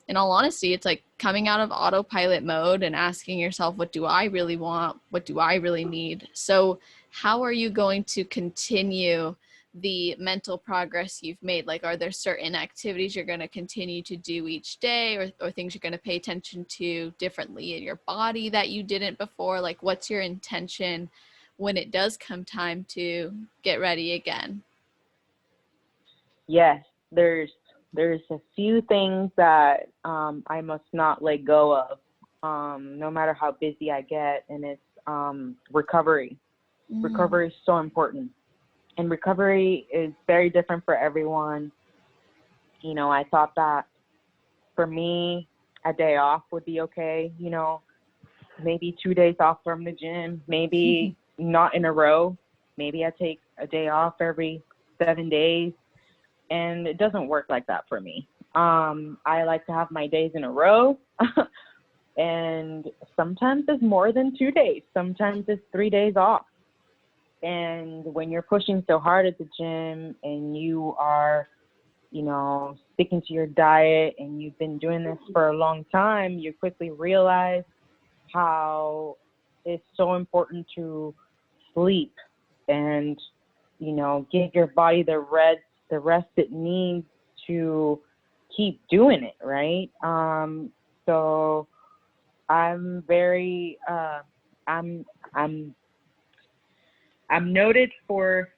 in all honesty, it's like coming out of autopilot mode and asking yourself, what do I really want? What do I really need? So, how are you going to continue the mental progress you've made? Like, are there certain activities you're going to continue to do each day, or things you're going to pay attention to differently in your body that you didn't before? Like, what's your intention when it does come time to get ready again? yes, there's a few things that I must not let go of, no matter how busy I get, and it's recovery. Mm. Recovery is so important, and recovery is very different for everyone. I thought that for me, a day off would be okay. You know, maybe 2 days off from the gym, maybe not in a row. Maybe I take a day off every 7 days, and it doesn't work like that for me. I like to have my days in a row, and sometimes it's more than 2 days. Sometimes it's 3 days off. And when you're pushing so hard at the gym and you are, you know, sticking to your diet and you've been doing this for a long time, you quickly realize how it's so important to sleep and, you know, give your body the rest it needs to keep doing it, right? So I'm very I'm noted for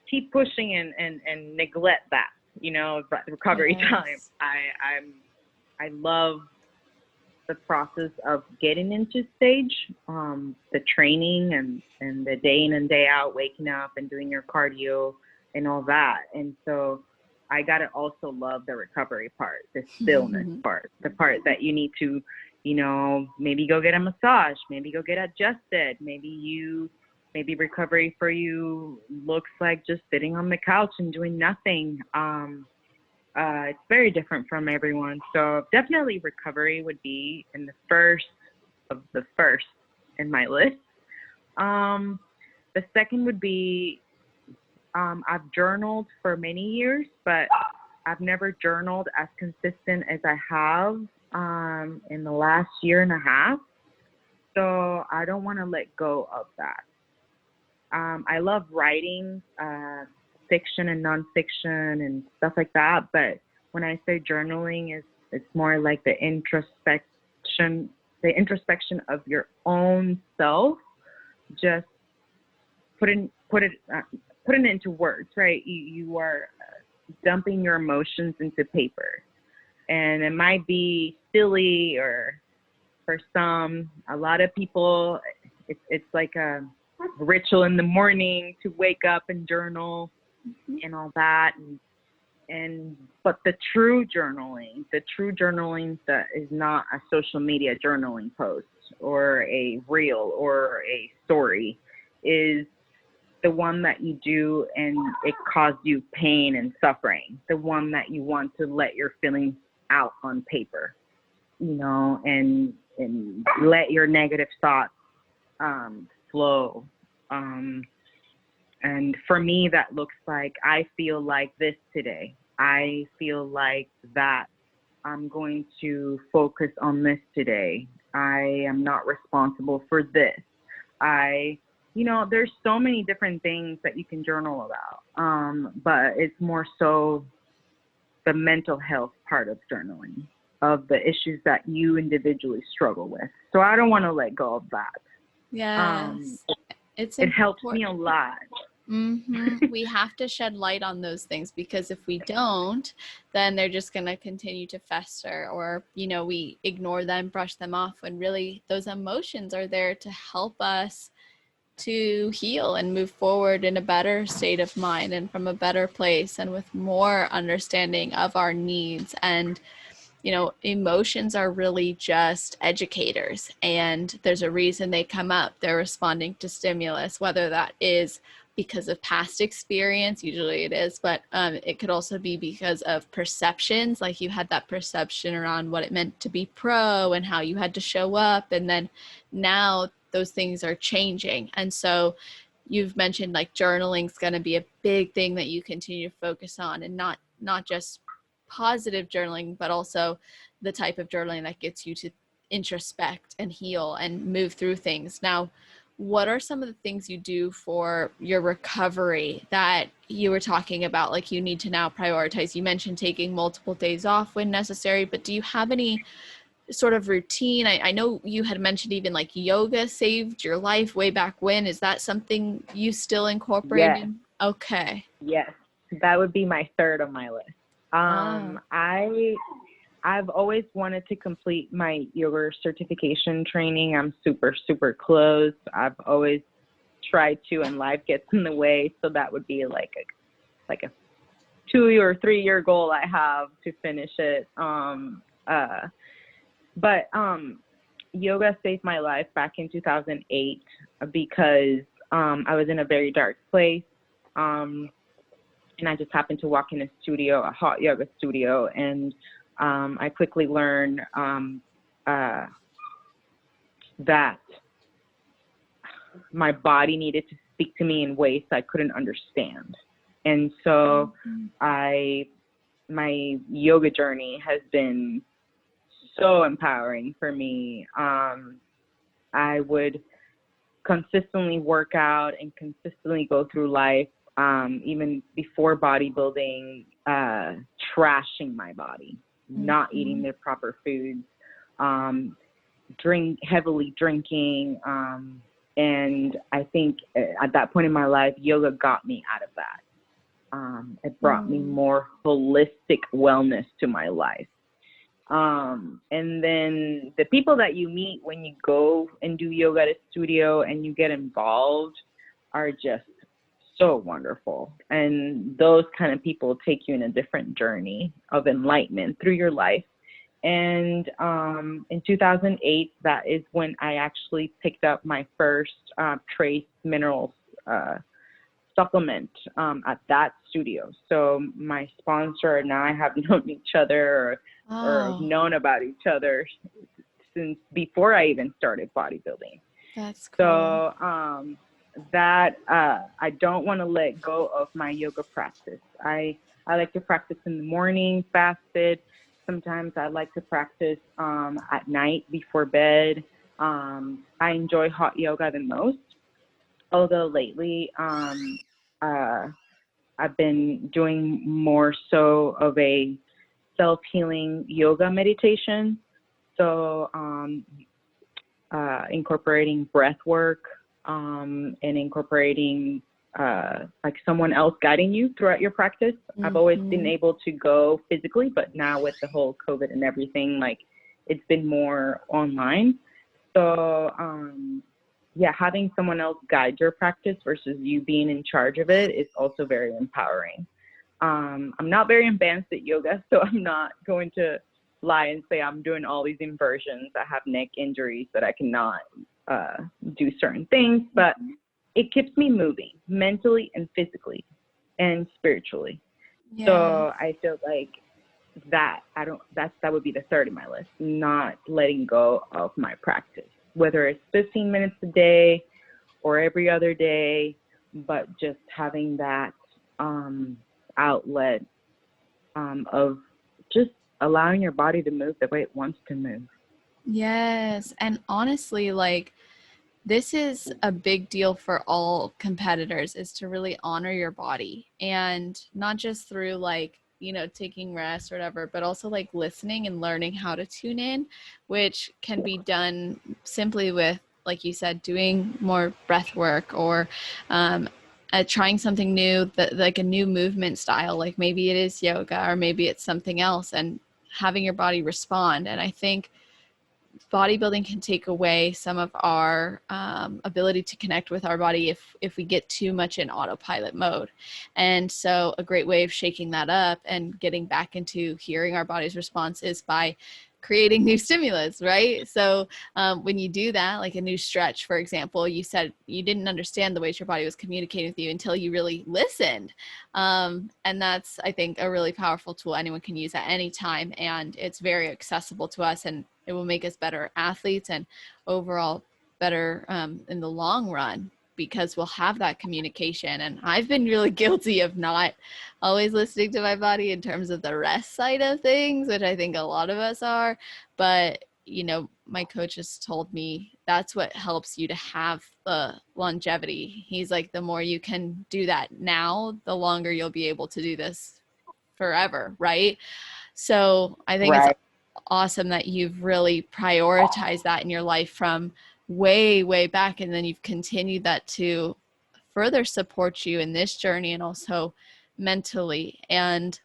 keep pushing and neglect that, you know, recovery time. I love the process of getting into stage, the training and the day in and day out, waking up and doing your cardio and all that. And so I got to also love the recovery part, the stillness part, the part that you need to, you know, maybe go get a massage, maybe go get adjusted, maybe recovery for you looks like just sitting on the couch and doing nothing. It's very different from everyone. So definitely recovery would be in the first in my list. The second would be, I've journaled for many years, but I've never journaled as consistent as I have in the last year and a half. So I don't want to let go of that. I love writing fiction and nonfiction and stuff like that. But when I say journaling, it's more like the introspection of your own self. Just putting it into words, right? You are dumping your emotions into paper, and it might be silly, or for a lot of people, it's like a ritual in the morning to wake up and journal and all that. But the true journaling that is not a social media journaling post or a reel or a story is the one that you do and it caused you pain and suffering, the one that you want to let your feelings out on paper, you know, and let your negative thoughts flow. And for me, that looks like, I feel like this today. I feel like that. I'm going to focus on this today. I am not responsible for this. You know, there's so many different things that you can journal about. But it's more so the mental health part of journaling, of the issues that you individually struggle with. So I don't want to let go of that. Yes. It helps me a lot. We have to shed light on those things, because if we don't, then they're just going to continue to fester, or, you know, we ignore them, brush them off, when really those emotions are there to help us to heal and move forward in a better state of mind and from a better place and with more understanding of our needs. And you know, emotions are really just educators, and there's a reason they come up. They're responding to stimulus, whether that is because of past experience, usually it is, but it could also be because of perceptions, like you had that perception around what it meant to be pro and how you had to show up, and then now those things are changing. And so you've mentioned like journaling's going to be a big thing that you continue to focus on, and not just positive journaling, but also the type of journaling that gets you to introspect and heal and move through things. Now, what are some of the things you do for your recovery that you were talking about, like you need to now prioritize? You mentioned taking multiple days off when necessary, but do you have any sort of routine? I know you had mentioned even like yoga saved your life way back when. Is that something you still incorporate in? Okay. Yes, that would be my third on my list. I've always wanted to complete my yoga certification training. I'm super, super close. I've always tried to, and life gets in the way. So that would be like a 2 or 3 year goal I have to finish it. But yoga saved my life back in 2008 because I was in a very dark place. And I just happened to walk in a studio, a hot yoga studio, and I quickly learned that my body needed to speak to me in ways I couldn't understand. And so my yoga journey has been so empowering for me. I would consistently work out and consistently go through life, even before bodybuilding, trashing my body, not eating the proper foods, heavily drinking. And I think at that point in my life, yoga got me out of that. It brought me more holistic wellness to my life. And then the people that you meet when you go and do yoga at a studio and you get involved are just so wonderful. And those kind of people take you in a different journey of enlightenment through your life. And in 2008, that is when I actually picked up my first trace minerals supplement at that studio. So my sponsor and I have known each other or known about each other since before I even started bodybuilding. That's cool. So that I don't want to let go of my yoga practice. I like to practice in the morning, fasted. Sometimes I like to practice at night before bed. I enjoy hot yoga the most, although lately I've been doing more so of a self-healing yoga meditation. So incorporating breath work and incorporating like someone else guiding you throughout your practice. I've always been able to go physically, but now with the whole COVID and everything, like it's been more online. So yeah, having someone else guide your practice versus you being in charge of it is also very empowering. I'm not very advanced at yoga, so I'm not going to lie and say I'm doing all these inversions. I have neck injuries that I cannot do certain things, but it keeps me moving mentally and physically and spiritually. Yeah. So I feel like that would be the third in my list, not letting go of my practice, whether it's 15 minutes a day or every other day, but just having that outlet of just allowing your body to move the way it wants to move. Yes. And honestly, like, this is a big deal for all competitors, is to really honor your body, and not just through like, you know, taking rest or whatever, but also like listening and learning how to tune in, which can be done simply with, like you said, doing more breath work or trying something new, that like a new movement style, like maybe it is yoga or maybe it's something else, and having your body respond. And I think bodybuilding can take away some of our ability to connect with our body if we get too much in autopilot mode. And so a great way of shaking that up and getting back into hearing our body's response is by creating new stimulus, right? So when you do that, like a new stretch, for example, you said you didn't understand the ways your body was communicating with you until you really listened. And that's, I think, a really powerful tool anyone can use at any time. And it's very accessible to us, and it will make us better athletes and overall better in the long run, because we'll have that communication. And I've been really guilty of not always listening to my body in terms of the rest side of things, which I think a lot of us are. But, you know, my coach has told me that's what helps you to have the longevity. He's like, the more you can do that now, the longer you'll be able to do this forever, right? So I think it's awesome that you've really prioritized that in your life from way back, and then you've continued that to further support you in this journey and also mentally. And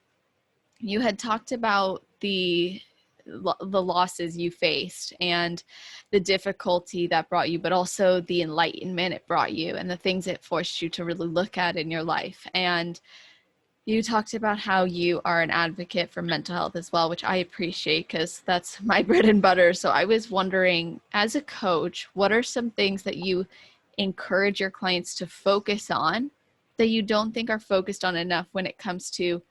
you had talked about the losses you faced and the difficulty that brought you, but also the enlightenment it brought you and the things it forced you to really look at in your life. And You talked about how you are an advocate for mental health as well, which I appreciate because that's my bread and butter. So I was wondering, as a coach, what are some things that you encourage your clients to focus on that you don't think are focused on enough when it comes to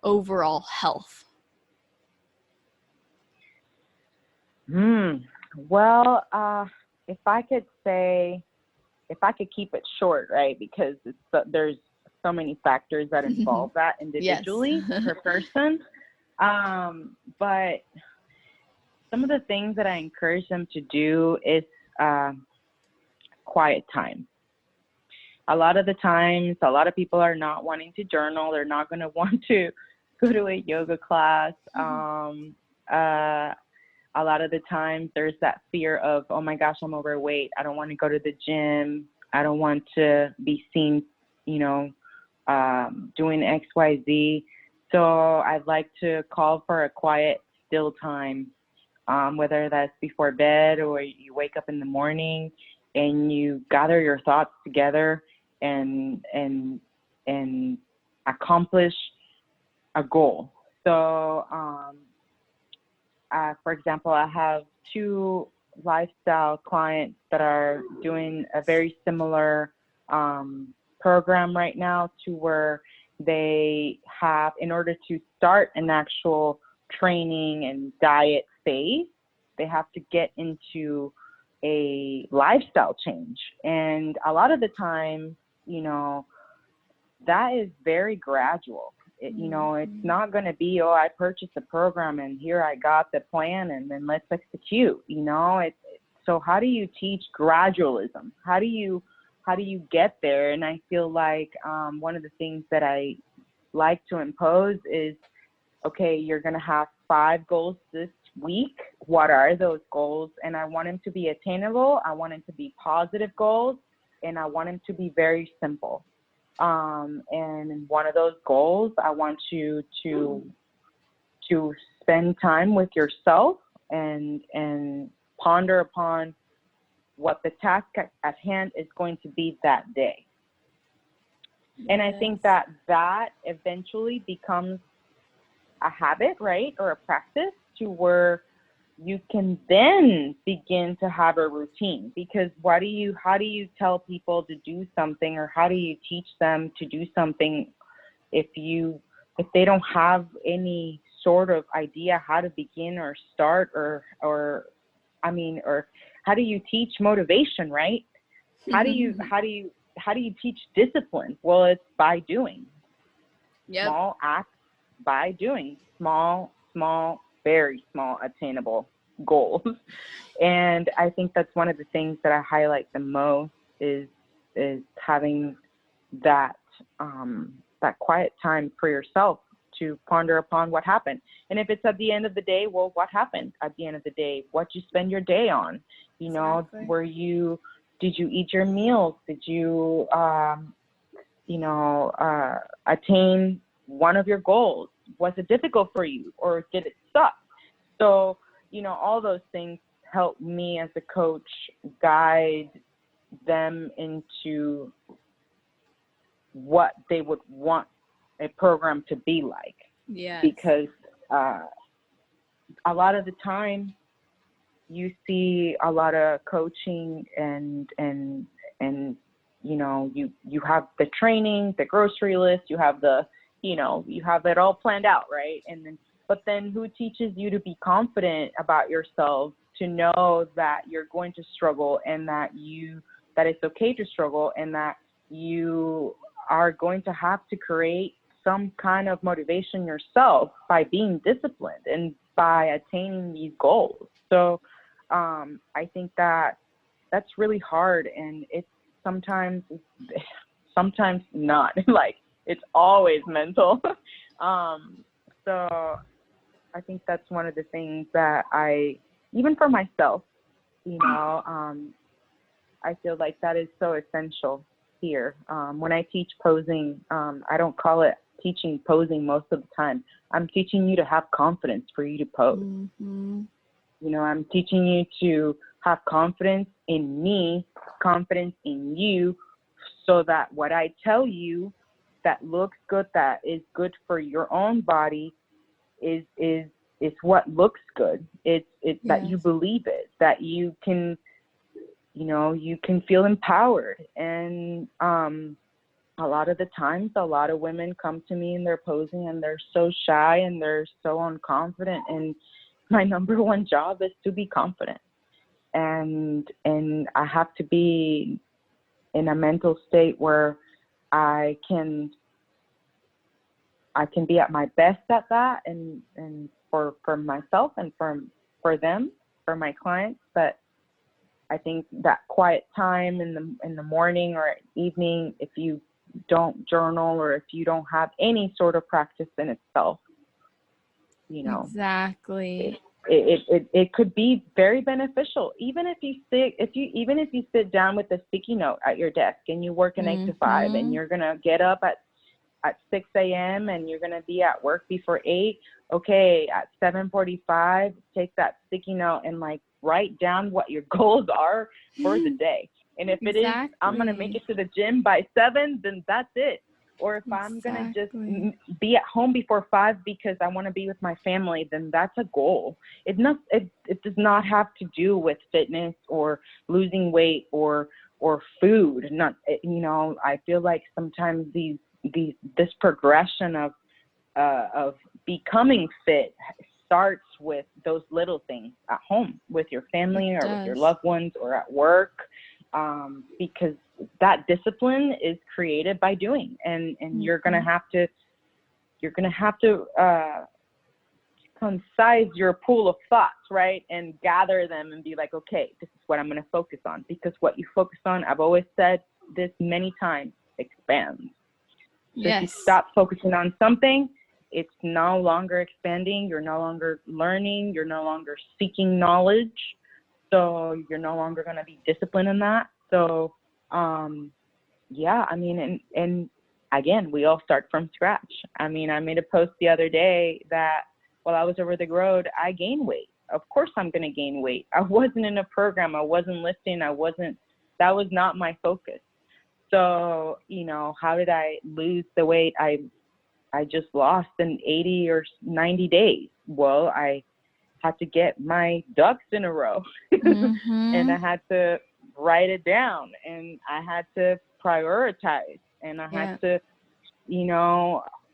overall health? Well, if I could say, if I could keep it short, right? Because there's so many factors that involve that Yes. individually per person. But some of the things that I encourage them to do is quiet time. A lot of the times, a lot of people are not wanting to journal. They're not going to want to go to a yoga class. A lot of the times there's that fear of, oh my gosh, I'm overweight. I don't want to go to the gym. I don't want to be seen, doing X, Y, Z. So I'd like to call for a quiet, still time, whether that's before bed or you wake up in the morning and you gather your thoughts together and accomplish a goal. So, for example, I have 2 lifestyle clients that are doing a very similar program right now, to where they have, in order to start an actual training and diet phase, they have to get into a lifestyle change. And a lot of the time, that is very gradual. It's not going to be, oh, I purchased the program and here I got the plan and then let's execute. So how do you teach gradualism? How do you get there? And I feel like one of the things that I like to impose is, okay, you're going to have 5 goals this week. What are those goals? And I want them to be attainable. I want them to be positive goals, and I want them to be very simple. And one of those goals, I want you to spend time with yourself and ponder upon what the task at hand is going to be that day. Yes. And I think that eventually becomes a habit, right? Or a practice, to where you can then begin to have a routine. Because how do you tell people to do something, or how do you teach them to do something if they don't have any sort of idea how to begin or start, or how do you teach motivation, right? How do you teach discipline? Well, it's by doing. Yep. Small acts by doing. Small, very small, attainable goals. And I think that's one of the things that I highlight the most is having that quiet time for yourself to ponder upon what happened. And if it's at the end of the day, well, what happened at the end of the day? What you spend your day on? Exactly. Did you eat your meals? Did you, attain one of your goals? Was it difficult for you, or did it suck? So, all those things help me as a coach guide them into what they would want a program to be like. Yes. Because a lot of the time you see a lot of coaching and you have the training, the grocery list, you have you have it all planned out, right? But then who teaches you to be confident about yourself, to know that you're going to struggle, and that it's okay to struggle, and that you are going to have to create some kind of motivation yourself by being disciplined and by attaining these goals. So I think that that's really hard, and it's sometimes not. Like, it's always mental. So I think that's one of the things that even for myself, I feel like that is so essential here. When I teach posing, I don't call it teaching posing most of the time. I'm teaching you to have confidence for you to pose. Mm-hmm. I'm teaching you to have confidence in me, confidence in you, so that what I tell you, that looks good, that is good for your own body, is what looks good. It's that you Yes. believe it, that you can, you can feel empowered. And a lot of the times, a lot of women come to me and they're posing and they're so shy and they're so unconfident. And my number one job is to be confident. And I have to be in a mental state where I can be at my best at that, and for myself and for them, for my clients. But I think that quiet time in the morning or evening, if you don't journal or if you don't have any sort of practice in itself, Exactly. it could be very beneficial. Even if you sit down with a sticky note at your desk and you work an 8 to 5, and you're gonna get up at 6 a.m. and you're gonna be at work before 8. Okay, at 7:45, take that sticky note and write down what your goals are for the day. And if it is, I'm gonna make it to the gym by 7, then that's it. Or if I'm going to just be at home before 5 because I want to be with my family, then that's a goal. It does not have to do with fitness or losing weight or food. I feel like sometimes this progression of becoming fit starts with those little things at home with your family or with your loved ones or at work, because that discipline is created by doing, and you're gonna have to concise your pool of thoughts, right, and gather them and be like, okay, this is what I'm gonna focus on, because what you focus on, I've always said this many times, expands. So if you stop focusing on something, it's no longer expanding. You're no longer learning. You're no longer seeking knowledge. So you're no longer going to be disciplined in that. So, and again, we all start from scratch. I mean, I made a post the other day that while I was over the road, I gained weight. Of course I'm going to gain weight. I wasn't in a program. I wasn't lifting. That was not my focus. So, how did I lose the weight I just lost in 80 or 90 days? Well, I had to get my ducks in a row. And I had to write it down, and I had to prioritize, and I had to,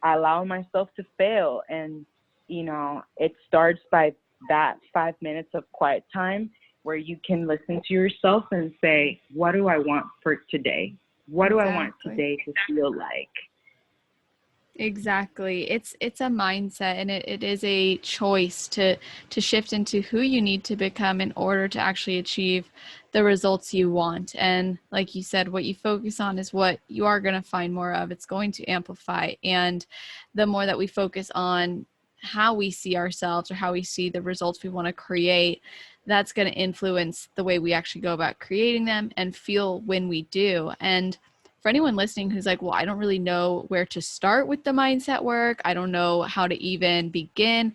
allow myself to fail. And, it starts by that 5 minutes of quiet time where you can listen to yourself and say, what do I want for today? What do I want today to feel like? Exactly. It's a mindset, and it is a choice to shift into who you need to become in order to actually achieve the results you want. And like you said, what you focus on is what you are going to find more of. It's going to amplify. And the more that we focus on how we see ourselves or how we see the results we want to create, that's going to influence the way we actually go about creating them and feel when we do. And for anyone listening who's like, well, I don't really know where to start with the mindset work, I don't know how to even begin,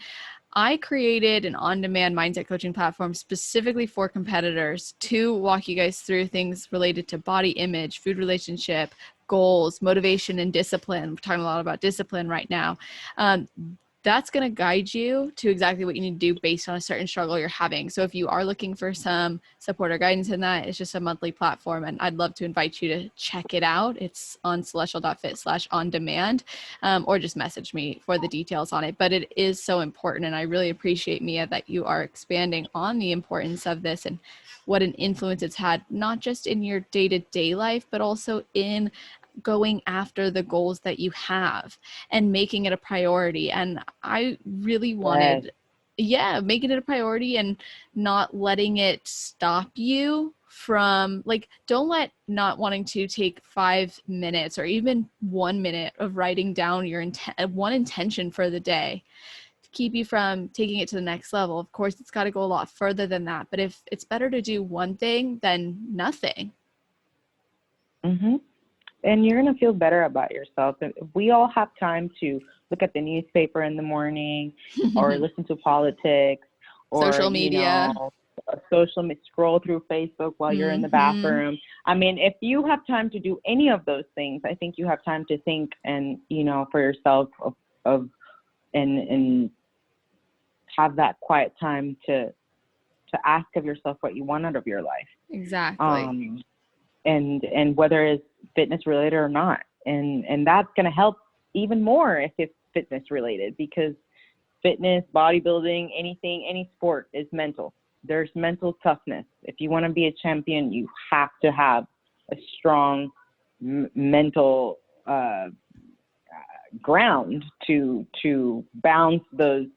I created an on-demand mindset coaching platform specifically for competitors to walk you guys through things related to body image, food relationship, goals, motivation, and discipline. We're talking a lot about discipline right now. That's going to guide you to exactly what you need to do based on a certain struggle you're having. So if you are looking for some support or guidance in that, it's just a monthly platform, and I'd love to invite you to check it out. It's on celestial.fit/on-demand, or just message me for the details on it. But it is so important, and I really appreciate, Mia, that you are expanding on the importance of this and what an influence it's had, not just in your day-to-day life, but also in going after the goals that you have and making it a priority. And I really wanted, making it a priority and not letting it stop you from, like, don't let not wanting to take 5 minutes or even 1 minute of writing down your one intention for the day to keep you from taking it to the next level. Of course, it's got to go a lot further than that, but if it's better to do one thing than nothing. And you're going to feel better about yourself. We all have time to look at the newspaper in the morning or listen to politics or social media. scroll through Facebook while you're in the bathroom. I mean, if you have time to do any of those things, I think you have time to think and, for yourself and have that quiet time to ask of yourself what you want out of your life. Exactly. And whether it's fitness related or not. And that's going to help even more if it's fitness related, because fitness, bodybuilding, any sport is mental. There's mental toughness. If you want to be a champion, you have to have a strong mental ground to bounce those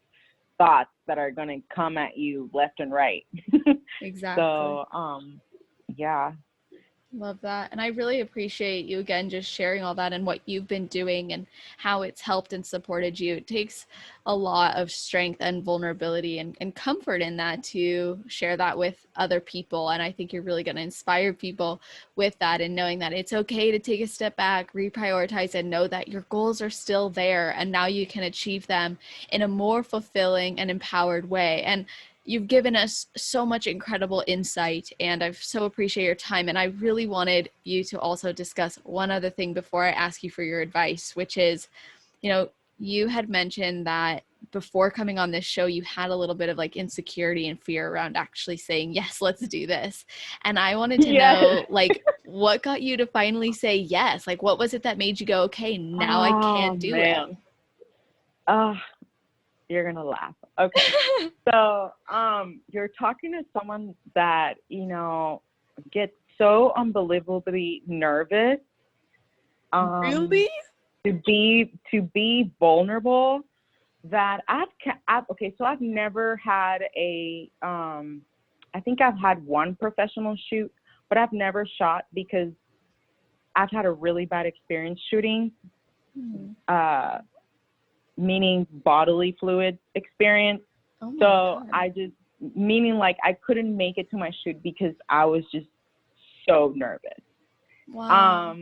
thoughts that are going to come at you left and right. Exactly. So, yeah. Love that. And I really appreciate you again just sharing all that and what you've been doing and how it's helped and supported you. It takes a lot of strength and vulnerability and comfort in that to share that with other people. And I think you're really going to inspire people with that, and knowing that it's okay to take a step back, reprioritize, and know that your goals are still there and now you can achieve them in a more fulfilling and empowered way. And you've given us so much incredible insight, and I so appreciate your time. And I really wanted you to also discuss one other thing before I ask you for your advice, which is, you had mentioned that before coming on this show, you had a little bit of like insecurity and fear around actually saying, yes, let's do this. And I wanted to know, like, what got you to finally say yes? Like, what was it that made you go, okay, now I can do it? You're going to laugh. Okay. So, you're talking to someone that, gets so unbelievably nervous. Really? To be vulnerable, that I've never had I think I've had one professional shoot, but I've never shot because I've had a really bad experience shooting. Meaning bodily fluid experience. Oh my God. Meaning like I couldn't make it to my shoot because I was just so nervous. Wow.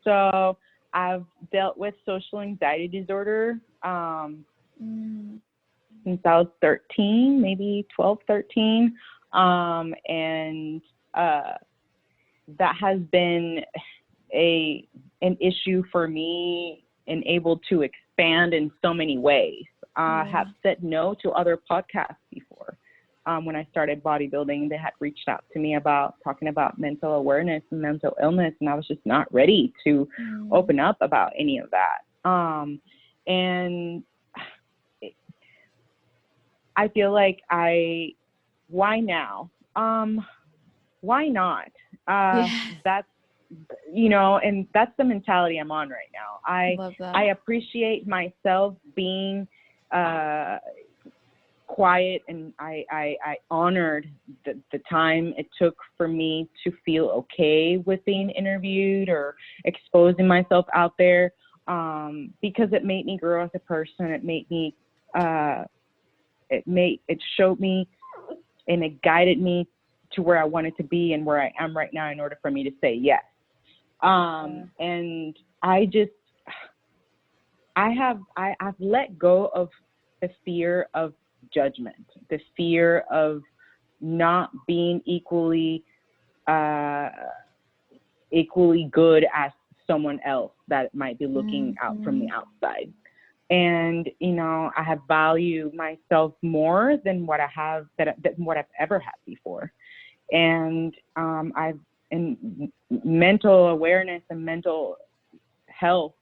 So I've dealt with social anxiety disorder since I was 13, maybe 12, 13. And that has been an issue for me and able to expand in so many ways. I have said no to other podcasts before. When I started bodybuilding, they had reached out to me about talking about mental awareness and mental illness, and I was just not ready to open up about any of that. And I feel like why now? Why not? That's, and that's the mentality I'm on right now. Love that. I appreciate myself being quiet, and I honored the time it took for me to feel okay with being interviewed or exposing myself out there, because it made me grow as a person. It made me, it showed me and it guided me to where I wanted to be and where I am right now in order for me to say yes. And I've let go of the fear of judgment, the fear of not being equally good as someone else that might be looking out from the outside. And, I have valued myself more than what I have, than what I've ever had before. And in mental awareness and mental health,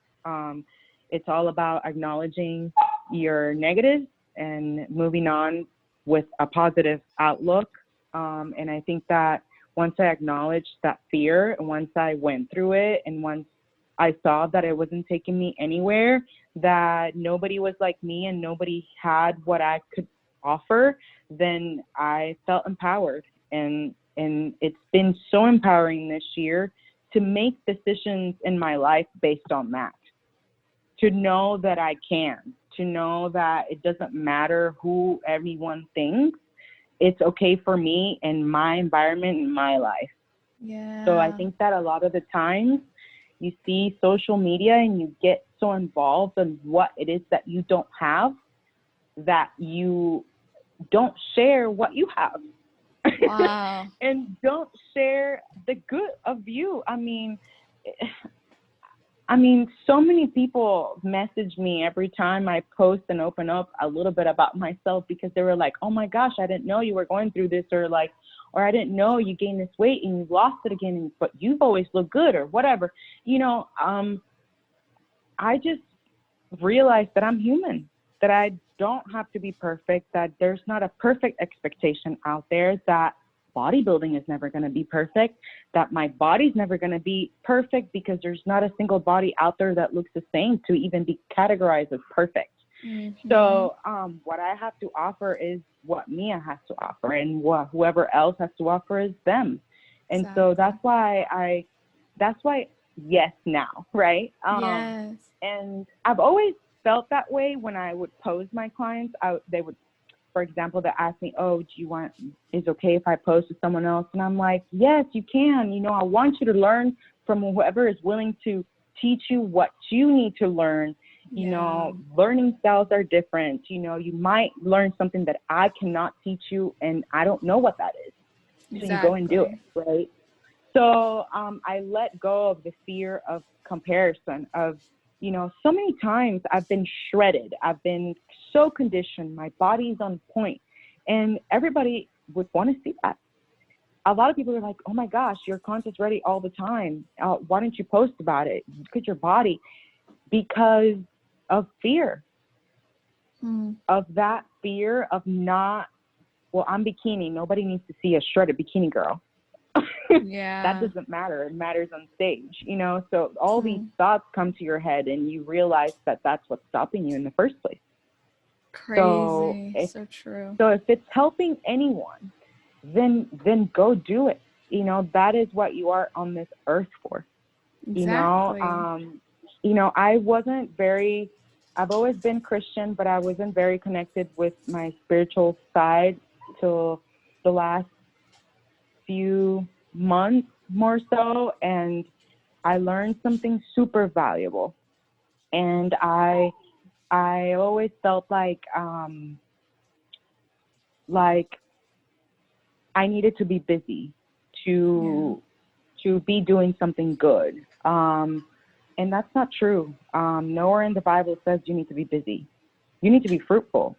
it's all about acknowledging your negatives and moving on with a positive outlook. And I think that once I acknowledged that fear, and once I went through it, and once I saw that it wasn't taking me anywhere, that nobody was like me and nobody had what I could offer, then I felt empowered. And it's been so empowering this year to make decisions in my life based on that. To know that I can, to know that it doesn't matter who everyone thinks. It's okay for me and my environment and my life. Yeah. So I think that a lot of the times you see social media and you get so involved in what it is that you don't have, that you don't share what you have. Wow. And don't share the good of you. I mean, so many people message me every time I post and open up a little bit about myself, because they were like, oh my gosh, I didn't know you were going through this, or I didn't know you gained this weight and you lost it again, but you've always looked good, or whatever. I just realized that I'm human, that I don't have to be perfect, that there's not a perfect expectation out there, that bodybuilding is never going to be perfect, that my body's never going to be perfect, because there's not a single body out there that looks the same to even be categorized as perfect. Mm-hmm. So what I have to offer is what Mia has to offer, and what whoever else has to offer is them. And Exactly. so that's why yes now, right? Yes. And I've always felt that way when I would pose my clients. They would, for example, they ask me, oh, is it okay if I pose to someone else? And I'm like, yes, you can. I want you to learn from whoever is willing to teach you what you need to learn. Yeah. Learning styles are different. You might learn something that I cannot teach you, and I don't know what that is. So you go and do it, right? So I let go of the fear of comparison, of, so many times I've been shredded. I've been so conditioned. My body's on point. And everybody would want to see that. A lot of people are like, oh my gosh, your content's ready all the time. Why don't you post about it? Look at your body. Because of fear. Of that fear of not, well, I'm bikini. Nobody needs to see a shredded bikini girl. Yeah. That doesn't matter. It matters on stage, so all these thoughts come to your head, and you realize that that's what's stopping you in the first place. Crazy. So true. So if it's helping anyone, then go do it. That is what you are on this earth for. Exactly. I've always been Christian, but I wasn't very connected with my spiritual side till the last few months more so, and I learned something super valuable. And I always felt like I needed to be busy to be doing something good. And that's not true. Nowhere in the Bible says you need to be busy. You need to be fruitful.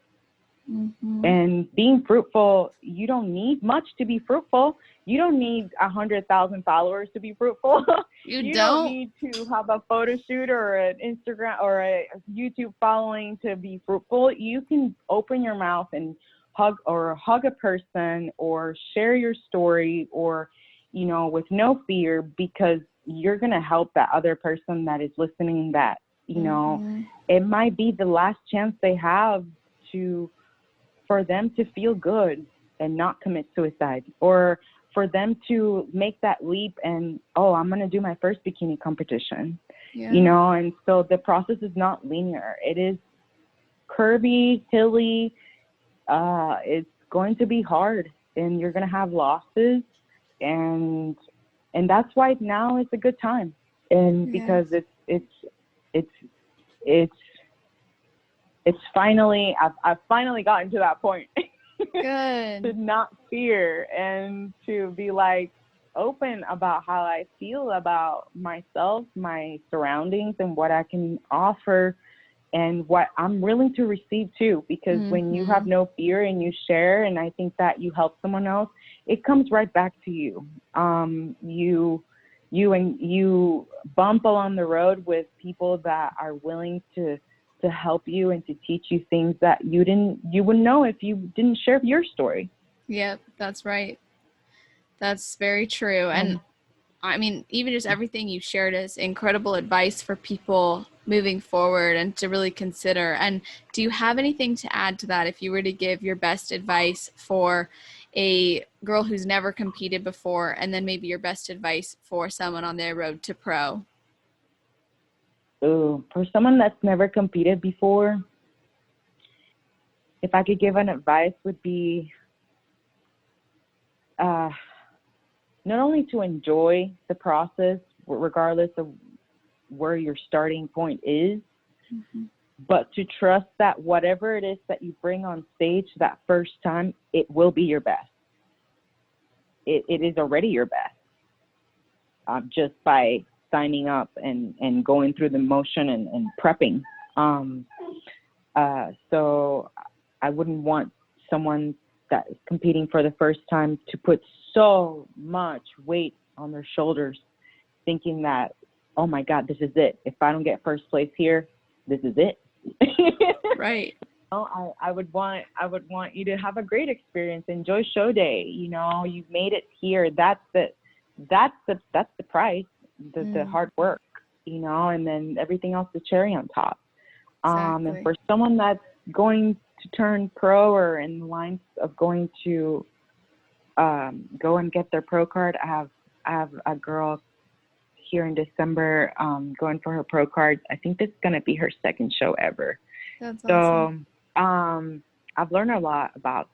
Mm-hmm. And being fruitful, you don't need much to be fruitful. You don't need 100,000 followers to be fruitful. You don't need to have a photo shoot or an Instagram or a YouTube following to be fruitful. You can open your mouth and hug a person, or share your story, or, with no fear, because you're going to help that other person that is listening, that, it might be the last chance they have for them to feel good and not commit suicide, or for them to make that leap and, I'm going to do my first bikini competition, and so the process is not linear. It is curvy, hilly. It's going to be hard, and you're going to have losses, and that's why now is a good time. And because it's finally, I've finally gotten to that point. Good. To not fear, and to be like open about how I feel about myself, my surroundings, and what I can offer, and what I'm willing to receive too. Because when you have no fear and you share, and I think that you help someone else, it comes right back to you. You bump along the road with people that are willing to help you and to teach you things that you wouldn't know if you didn't share your story. Yep, that's right. That's very true. And I mean, even just everything you shared is incredible advice for people moving forward and to really consider. And do you have anything to add to that, if you were to give your best advice for a girl who's never competed before, and then maybe your best advice for someone on their road to pro? For someone that's never competed before, if I could give an advice, would be not only to enjoy the process, regardless of where your starting point is, but to trust that whatever it is that you bring on stage that first time, it will be your best. it is already your best, just by signing up and going through the motion and prepping. So I wouldn't want someone that is competing for the first time to put so much weight on their shoulders, thinking that, oh my God, this is it. If I don't get first place here, this is it. Right. I would want you to have a great experience. Enjoy show day. You know, you've made it here. That's the price, the hard work, you know, and then everything else, the cherry on top. Exactly. And for someone that's going to turn pro or in the lines of going to go and get their pro card, I have a girl here in December going for her pro card. I think this is going to be her second show ever. That's awesome. So I've learned a lot about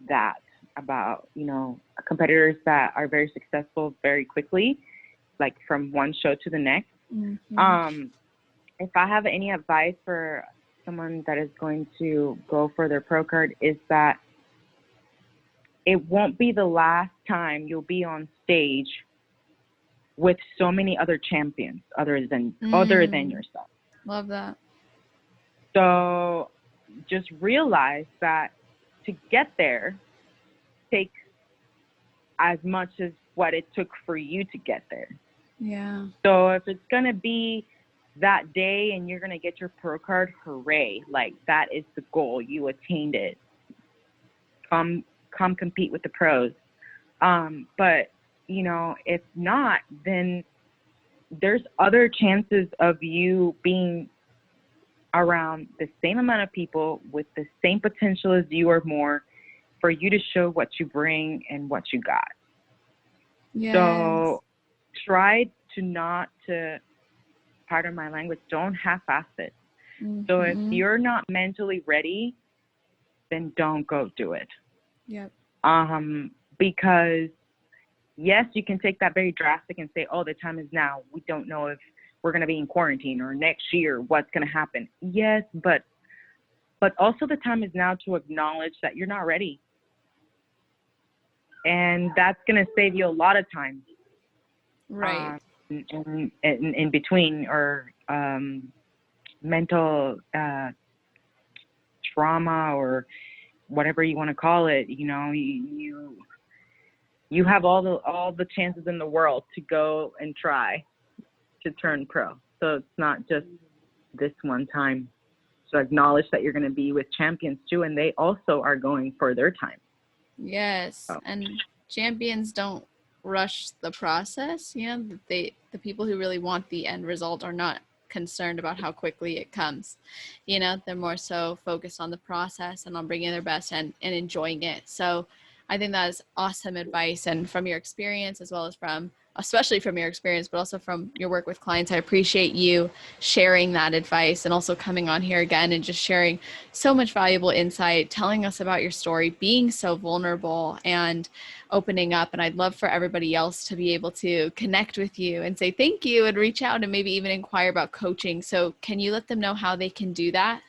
that, about, you know, competitors that are very successful very quickly, like from one show to the next. Mm-hmm. If I have any advice for someone that is going to go for their pro card, is that it won't be the last time you'll be on stage with so many other champions other than yourself. Love that. So just realize that to get there takes as much as what it took for you to get there. Yeah. So if it's going to be that day and you're going to get your pro card, hooray. Like, that is the goal. You attained it. Come compete with the pros. But, you know, if not, then there's other chances of you being around the same amount of people with the same potential as you or more, for you to show what you bring and what you got. Yes. So try to not to, pardon my language, don't half-ass it. Mm-hmm. So if you're not mentally ready, then don't go do it. Yep. Because yes, you can take that very drastic and say, oh, the time is now. We don't know if we're going to be in quarantine or next year, what's going to happen. Yes, but also the time is now to acknowledge that you're not ready. And that's going to save you a lot of time. Right. In between, or mental trauma, or whatever you want to call it. You know, you have all the chances in the world to go and try to turn pro. So it's not just this one time. So acknowledge that you're going to be with champions too, and they also are going for their time. Yes. So. And champions don't rush the process. You know, the people who really want the end result are not concerned about how quickly it comes. You know, they're more so focused on the process and on bringing their best and enjoying it. So I think that is awesome advice. And from your experience, as well as especially from your experience, but also from your work with clients, I appreciate you sharing that advice, and also coming on here again and just sharing so much valuable insight, telling us about your story, being so vulnerable and opening up. And I'd love for everybody else to be able to connect with you and say thank you and reach out and maybe even inquire about coaching. So can you let them know how they can do that?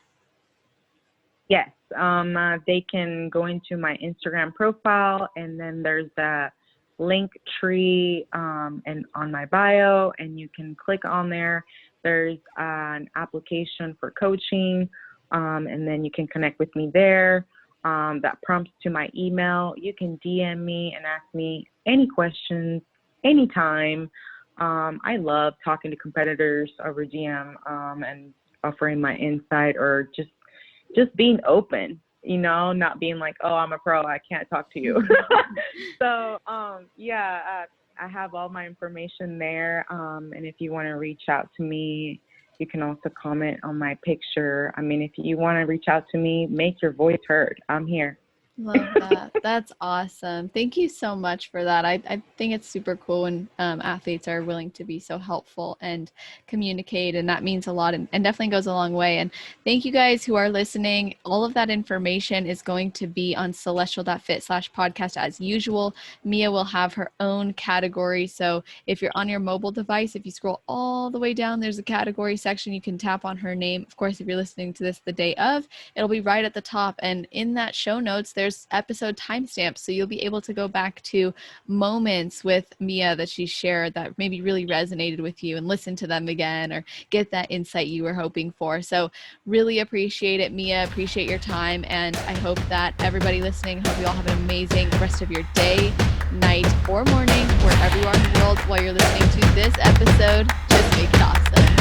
Yes. They can go into my Instagram profile, and then there's the link tree and on my bio, and you can click on there. There's an application for coaching, and then you can connect with me there. That prompts to my email. You can DM me and ask me any questions anytime. I love talking to competitors over DM and offering my insight, or just being open, you know, not being like, oh, I'm a pro, I can't talk to you. So, I have all my information there. And if you want to reach out to me, you can also comment on my picture. I mean, if you want to reach out to me, make your voice heard. I'm here. Love that. That's awesome. Thank you so much for that. I think it's super cool when athletes are willing to be so helpful and communicate, and that means a lot and definitely goes a long way. And thank you guys who are listening. All of that information is going to be on celestial.fit/podcast as usual. Mia will have her own category. So if you're on your mobile device, if you scroll all the way down, there's a category section. You can tap on her name. Of course, if you're listening to this the day of, it'll be right at the top. And in that show notes, there's there's episode timestamps, so you'll be able to go back to moments with Mia that she shared that maybe really resonated with you and listen to them again or get that insight you were hoping for. So really appreciate it, Mia. Appreciate your time. And I hope that everybody listening, hope you all have an amazing rest of your day, night, or morning, wherever you are in the world while you're listening to this episode. Just make it awesome.